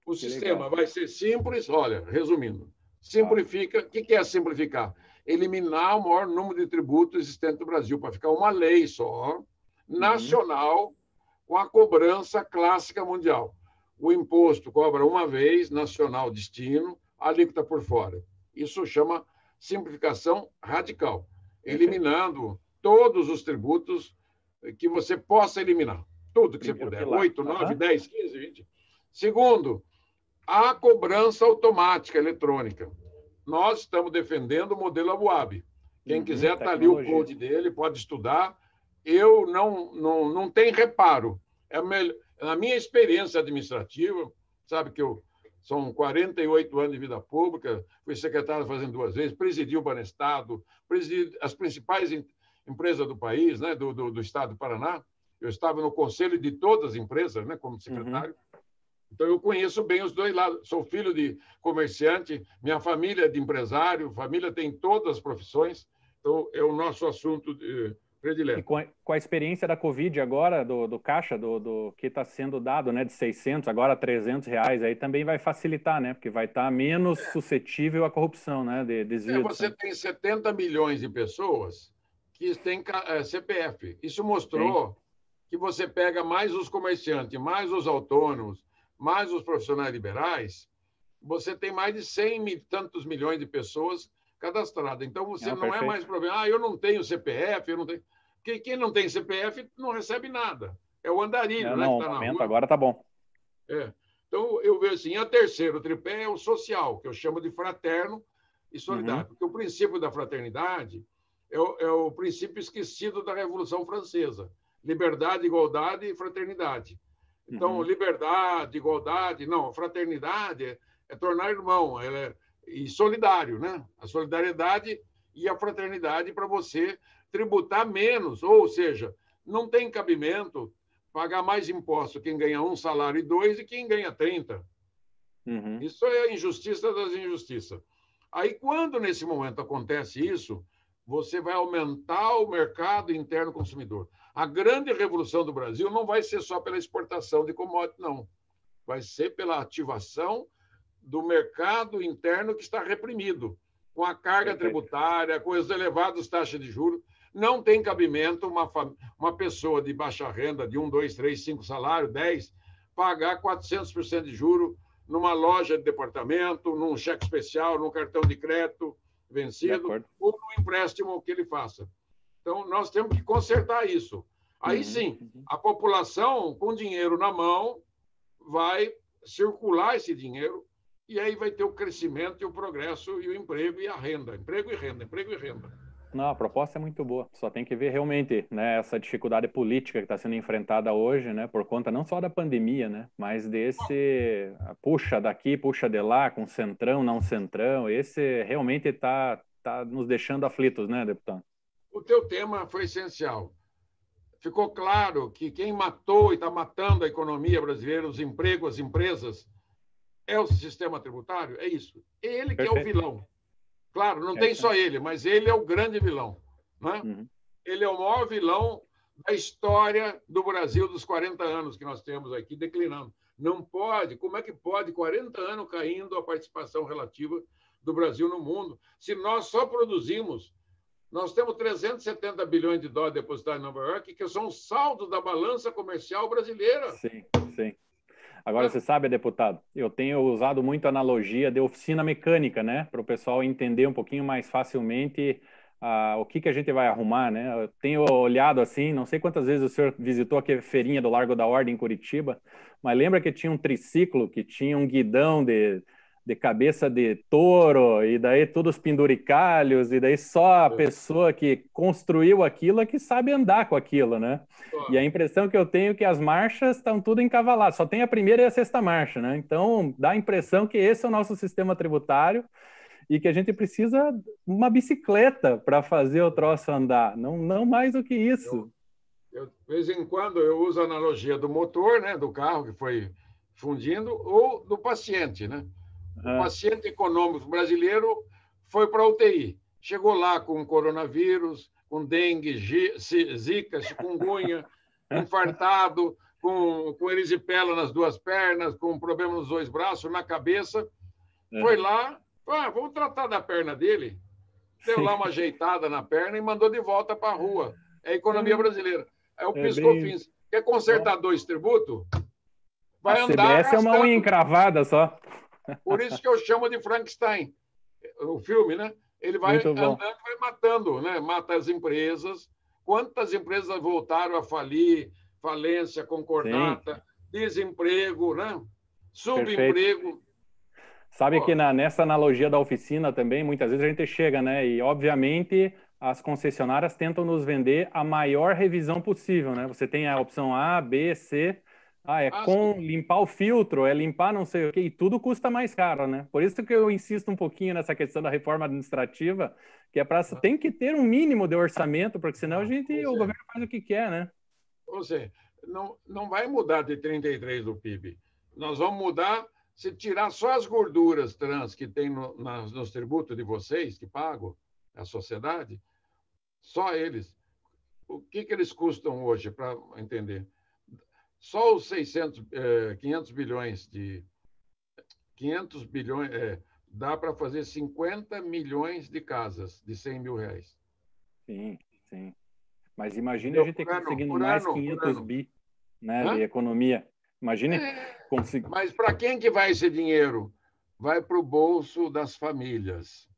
O sistema vai ser simples, olha, resumindo, simplifica. O que é simplificar? Eliminar o maior número de tributos existentes no Brasil, para ficar uma lei só, nacional, com a cobrança clássica mundial. O imposto cobra uma vez, nacional, destino, a alíquota por fora. Isso chama simplificação radical, eliminando todos os tributos que você possa eliminar. Tudo que você puder. 8, 9, 10, 15, 20. Segundo, a cobrança automática eletrônica. Nós estamos defendendo o modelo Abuab. Quem quiser, está ali o code dele, pode estudar. Eu não tenho reparo. Na minha experiência administrativa, sabe que são 48 anos de vida pública, fui secretário fazendo 2 vezes, presidi o Banestado, presidi as principais empresas do país, né, do estado do Paraná. Eu estava no conselho de todas as empresas, né, como secretário. Então, eu conheço bem os dois lados. Sou filho de comerciante, minha família é de empresário, família tem todas as profissões. Então, é o nosso assunto predileto.
E com a experiência da Covid agora, do Caixa, do que está sendo dado, né, de 600, agora R$300, aí também vai facilitar, né? Porque vai estar menos suscetível à corrupção, né? De desvio.
Você tem 70 milhões de pessoas que têm CPF. Isso mostrou que você pega mais os comerciantes, mais os autônomos, mais os profissionais liberais, você tem mais de 100 e tantos milhões de pessoas cadastradas. Então, você não é mais problema. Eu não tenho CPF, eu não tenho... Porque quem não tem CPF não recebe nada. É o andarilho, né?
Não,
que tá
no momento,
na rua.
agora tá bom.
Então, eu vejo assim, a terceira, o tripé é o social, que eu chamo de fraterno e solidário. Porque o princípio da fraternidade é o princípio esquecido da Revolução Francesa. Liberdade, igualdade e fraternidade. Então, liberdade, igualdade... Não, fraternidade é tornar irmão e solidário, né? A solidariedade e a fraternidade para você tributar menos, ou seja, não tem cabimento pagar mais imposto quem ganha 1 salário e 2 e quem ganha 30. Isso é a injustiça das injustiças. Aí, quando nesse momento acontece isso, você vai aumentar o mercado interno consumidor. A grande revolução do Brasil não vai ser só pela exportação de commodities, não. Vai ser pela ativação do mercado interno que está reprimido, com a carga tributária, com as elevadas taxas de juros. Não tem cabimento uma pessoa de baixa renda, de 1, 2, 3, 5 salários, 10, pagar 400% de juro numa loja de departamento, num cheque especial, num cartão de crédito vencido, ou no empréstimo que ele faça. Então, nós temos que consertar isso. Aí sim, a população, com dinheiro na mão, vai circular esse dinheiro e aí vai ter o crescimento e o progresso e o emprego e a renda. Emprego e renda, emprego e renda.
Não, a proposta é muito boa. Só tem que ver realmente, né, essa dificuldade política que está sendo enfrentada hoje, né, por conta não só da pandemia, né, mas desse puxa daqui, puxa de lá, com centrão, não centrão. Esse realmente está nos deixando aflitos, né, deputado?
O teu tema foi essencial. Ficou claro que quem matou e está matando a economia brasileira, os empregos, as empresas, é o sistema tributário? É isso. Ele que é o vilão. Claro, não tem só ele, mas ele é o grande vilão. né? Ele é o maior vilão da história do Brasil dos 40 anos que nós temos aqui declinando. Não pode, como é que pode 40 anos caindo a participação relativa do Brasil no mundo, se nós só produzimos, nós temos 370 bilhões de dólares depositados em Nova York, que são saldos da balança comercial brasileira.
Sim, sim. Agora, você sabe, deputado, eu tenho usado muito a analogia de oficina mecânica, né? Para o pessoal entender um pouquinho mais facilmente o que a gente vai arrumar, né? Eu tenho olhado assim, não sei quantas vezes o senhor visitou aqui a feirinha do Largo da Ordem em Curitiba, mas lembra que tinha um triciclo, que tinha um guidão de cabeça de touro, e daí todos os penduricalhos, e daí só a pessoa que construiu aquilo é que sabe andar com aquilo, né? E a impressão que eu tenho é que as marchas estão tudo encavaladas, só tem a primeira e a sexta marcha, né? Então, dá a impressão que esse é o nosso sistema tributário e que a gente precisa uma bicicleta para fazer o troço andar, não mais do que isso.
De vez em quando, eu uso a analogia do motor, né, do carro que foi fundindo, ou do paciente, né? O paciente econômico brasileiro foi para a UTI. Chegou lá com coronavírus, com dengue, zika, chikungunya, infartado, com erisipela nas duas pernas, com problema nos dois braços, na cabeça. Foi lá, vamos tratar da perna dele. Deu lá uma ajeitada na perna e mandou de volta para a rua. É a economia brasileira. É o PIS/COFINS. Quer consertar 2 tributos? Vai
a
andar
CBS
gastando.
É uma unha encravada só.
Por isso que eu chamo de Frankenstein, o filme, né? Ele vai andando, vai matando, né? Mata as empresas. Quantas empresas voltaram a falir, falência, concordata, desemprego, né? Subemprego.
Perfeito. Sabe que nessa analogia da oficina também, muitas vezes a gente chega, né? E, obviamente, as concessionárias tentam nos vender a maior revisão possível, né? Você tem a opção A, B, C... limpar o filtro, é limpar não sei o quê, e tudo custa mais caro, né? Por isso que eu insisto um pouquinho nessa questão da reforma administrativa, que é tem que ter um mínimo de orçamento, porque senão o governo faz o que quer, né?
Ou seja, não vai mudar de 33 do PIB. Nós vamos mudar se tirar só as gorduras trans que tem nos tributos de vocês, que pagam a sociedade, só eles. O que eles custam hoje, para entender? Só os 500 bilhões dá para fazer 50 milhões de casas de 100 mil reais.
Sim, sim. Mas imagine a gente conseguindo mais 500 bi, né, de economia. Imagine conseguir.
Mas para quem que vai esse dinheiro? Vai para o bolso das famílias.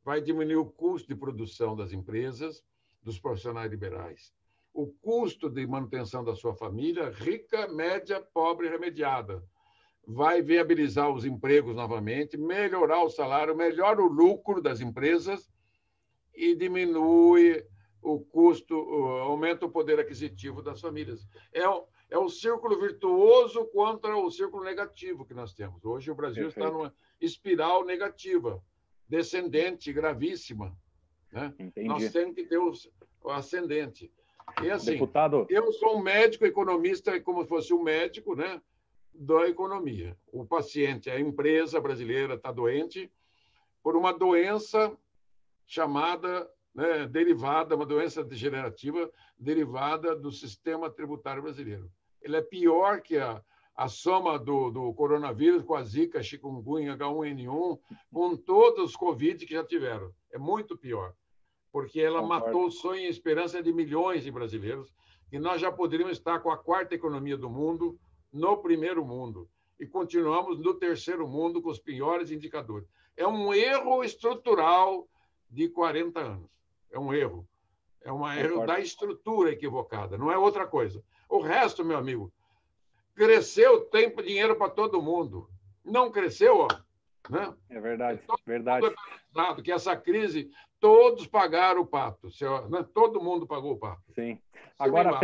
Vai diminuir o custo de produção das empresas, dos profissionais liberais. O custo de manutenção da sua família, rica, média, pobre, remediada. Vai viabilizar os empregos novamente, melhorar o salário, melhora o lucro das empresas e diminui o custo, aumenta o poder aquisitivo das famílias. É o círculo virtuoso contra o círculo negativo que nós temos. Hoje o Brasil está numa espiral negativa, descendente, gravíssima. Né? Nós temos que ter o ascendente. E assim,
deputado,
eu sou um médico economista, como se fosse um médico, né, da economia. O paciente, a empresa brasileira está doente por uma doença chamada, né, derivada, uma doença degenerativa derivada do sistema tributário brasileiro. Ele é pior que a soma do coronavírus com a Zika, chikungunya, H1N1, com todos os Covid que já tiveram. É muito pior. Porque ela matou o sonho e a esperança de milhões de brasileiros, e nós já poderíamos estar com a 4ª economia do mundo no 1º mundo, e continuamos no 3º mundo com os piores indicadores. É um erro estrutural de 40 anos. É um erro. É um erro da estrutura equivocada, não é outra coisa. O resto, meu amigo, cresceu, tem dinheiro para todo mundo. Não cresceu, né?
É verdade, verdade.
Que essa crise, todos pagaram o pato. Né? Todo mundo pagou o pato.
Sim. Agora,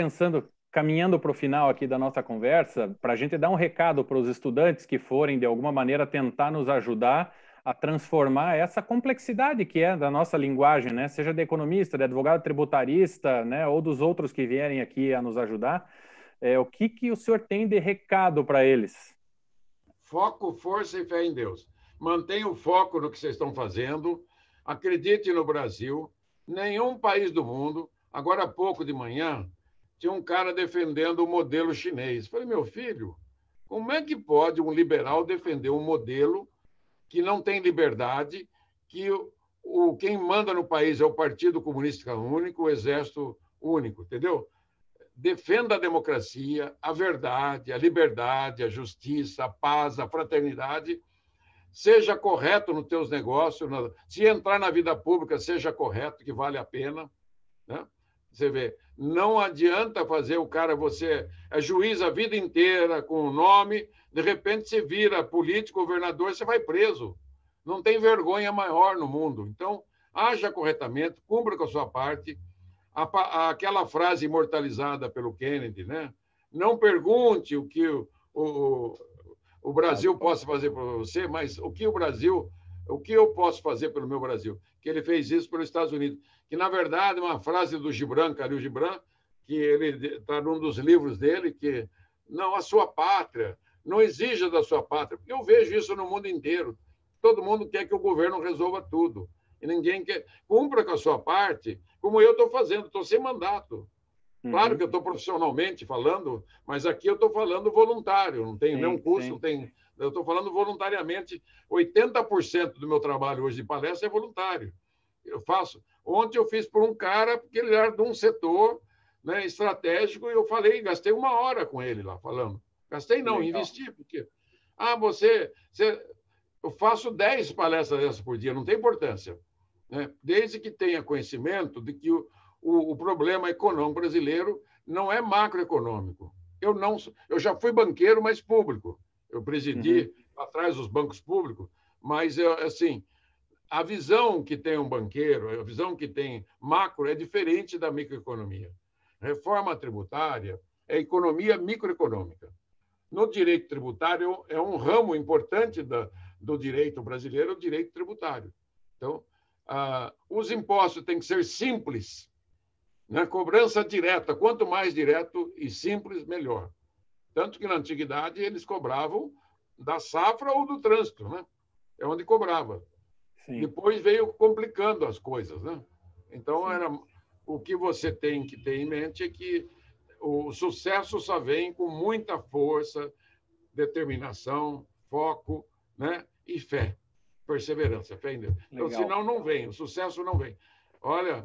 caminhando para o final aqui da nossa conversa, para a gente dar um recado para os estudantes que forem, de alguma maneira, tentar nos ajudar a transformar essa complexidade que é da nossa linguagem, né? Seja de economista, de advogado tributarista, né? Ou dos outros que vierem aqui a nos ajudar. O que o senhor tem de recado para eles?
Foco, força e fé em Deus. Mantenha o foco no que vocês estão fazendo. Acredite no Brasil. Nenhum país do mundo. Agora há pouco de manhã, tinha um cara defendendo o modelo chinês. Falei, meu filho, como é que pode um liberal defender um modelo que não tem liberdade, que quem manda no país é o Partido Comunista Único, o Exército Único, entendeu? Defenda a democracia, a verdade, a liberdade, a justiça, a paz, a fraternidade. Seja correto nos teus negócios. Se entrar na vida pública, seja correto, que vale a pena. Né? Você vê, não adianta fazer o cara, você é juiz a vida inteira com o nome, de repente você vira político, governador, você vai preso. Não tem vergonha maior no mundo. Então, haja corretamente, cumpra com a sua parte. Aquela frase imortalizada pelo Kennedy, né? Não pergunte o que o Brasil possa fazer por você, mas o que eu posso fazer pelo meu Brasil? Que ele fez isso pelos Estados Unidos. Que, na verdade, uma frase do Gibran, Khalil Gibran, que ele está num dos livros dele, que não, a sua pátria, não exija da sua pátria, porque eu vejo isso no mundo inteiro. Todo mundo quer que o governo resolva tudo. E ninguém quer. Cumpra com a sua parte, como eu estou fazendo, estou sem mandato. Claro que eu estou profissionalmente falando, mas aqui eu estou falando voluntário, não tenho nenhum curso, não tenho, eu estou falando voluntariamente. 80% do meu trabalho hoje de palestra é voluntário. Eu faço. Ontem eu fiz por um cara, porque ele era de um setor, né, estratégico, e eu falei, gastei 1 hora com ele lá falando. Gastei não, investi, porque eu faço 10 palestras dessas por dia, não tem importância. Né? Desde que tenha conhecimento de que o problema econômico brasileiro não é macroeconômico. Eu já fui banqueiro, mas público. Eu presidi atrás dos bancos públicos, mas assim, a visão que tem um banqueiro, a visão que tem macro é diferente da microeconomia. Reforma tributária é economia microeconômica. No direito tributário é um ramo importante do direito brasileiro, o direito tributário. Então, os impostos têm que ser simples. Na cobrança direta, quanto mais direto e simples, melhor. Tanto que na antiguidade eles cobravam da safra ou do trânsito, né? É onde cobrava. Sim. Depois veio complicando as coisas, né? Então, o que você tem que ter em mente é que o sucesso só vem com muita força, determinação, foco, né? E fé, perseverança, fé em Deus. Então, senão não vem, o sucesso não vem. Olha,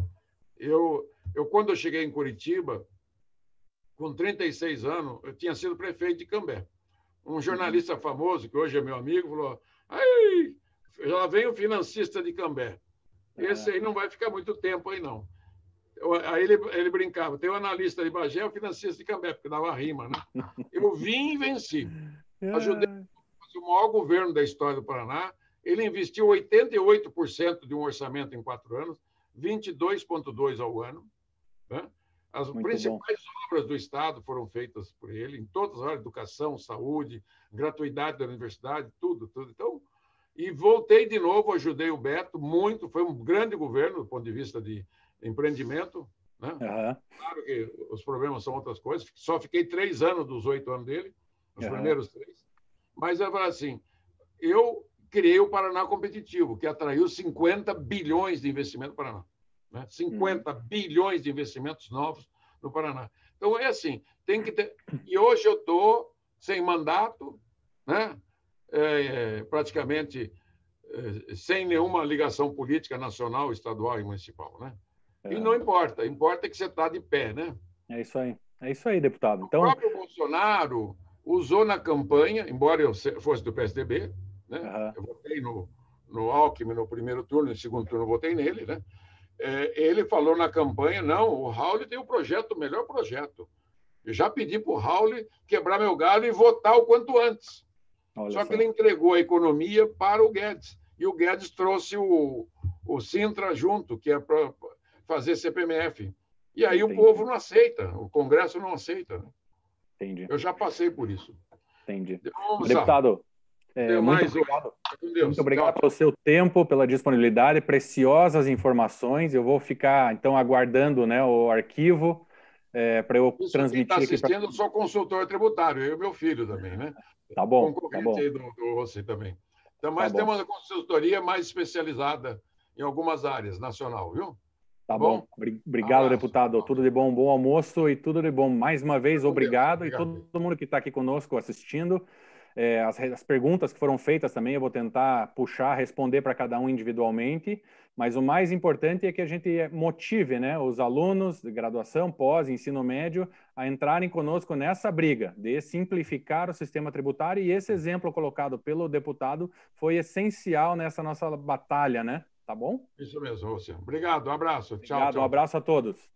eu quando eu cheguei em Curitiba, com 36 anos, eu tinha sido prefeito de Cambé. Um jornalista famoso, que hoje é meu amigo, falou: "Aí, já vem o financista de Cambé. Esse aí não vai ficar muito tempo aí, não." Aí ele brincava: tem o analista de Bagé, o financista de Cambé, porque dava rima, né? Eu vim e venci. Ajudei a fazer o maior governo da história do Paraná. Ele investiu 88% de um orçamento em 4 anos, 22,2% ao ano. Né? As principais obras do Estado foram feitas por ele, em todas as áreas: educação, saúde, gratuidade da universidade, tudo. Então, e voltei de novo, ajudei o Beto muito, foi um grande governo do ponto de vista de empreendimento. Né? Claro que os problemas são outras coisas, só fiquei 3 anos dos 8 anos dele, os primeiros 3. Mas eu falei assim, eu criei o Paraná Competitivo, que atraiu 50 bilhões de investimento no Paraná. Né? 50 bilhões de investimentos novos no Paraná. Então, é assim, tem que ter... E hoje eu estou sem mandato, né? Praticamente sem nenhuma ligação política nacional, estadual e municipal. Né? E não importa, importa que você está de pé. Né?
É isso aí, deputado. Então...
O próprio Bolsonaro usou na campanha, embora eu fosse do PSDB, né? Eu votei no Alckmin no primeiro turno, no segundo turno eu votei nele, né? Ele falou na campanha: não, o Raul tem um projeto, o melhor projeto. Eu já pedi para o Raul quebrar meu galho e votar o quanto antes. Só que ele entregou a economia para o Guedes. E o Guedes trouxe o Sintra junto, que é para fazer CPMF. E aí o povo não aceita, o Congresso não aceita. Né?
Entendi.
Eu já passei por isso.
Entendi. Deputado, muito obrigado. Muito obrigado pelo seu tempo, pela disponibilidade, preciosas informações. Eu vou ficar, então, aguardando, né, o arquivo para eu transmitir aqui.
Quem está assistindo, eu sou consultor tributário, eu e meu filho também, né?
Tá bom.
Concorrente aí do você também. Então, mas tem uma consultoria mais especializada em algumas áreas, nacional, viu?
Tá bom. Obrigado, deputado. Tudo de bom, bom almoço e tudo de bom. Mais uma vez, obrigado. E todo mundo que está aqui conosco assistindo. As perguntas que foram feitas também, eu vou tentar puxar, responder para cada um individualmente, mas o mais importante é que a gente motive, né, os alunos de graduação, pós, ensino médio, a entrarem conosco nessa briga de simplificar o sistema tributário, e esse exemplo colocado pelo deputado foi essencial nessa nossa batalha, né? Tá bom?
Isso mesmo, Luciano. Obrigado, um abraço. Tchau,
Obrigado,
tchau.
um abraço a todos.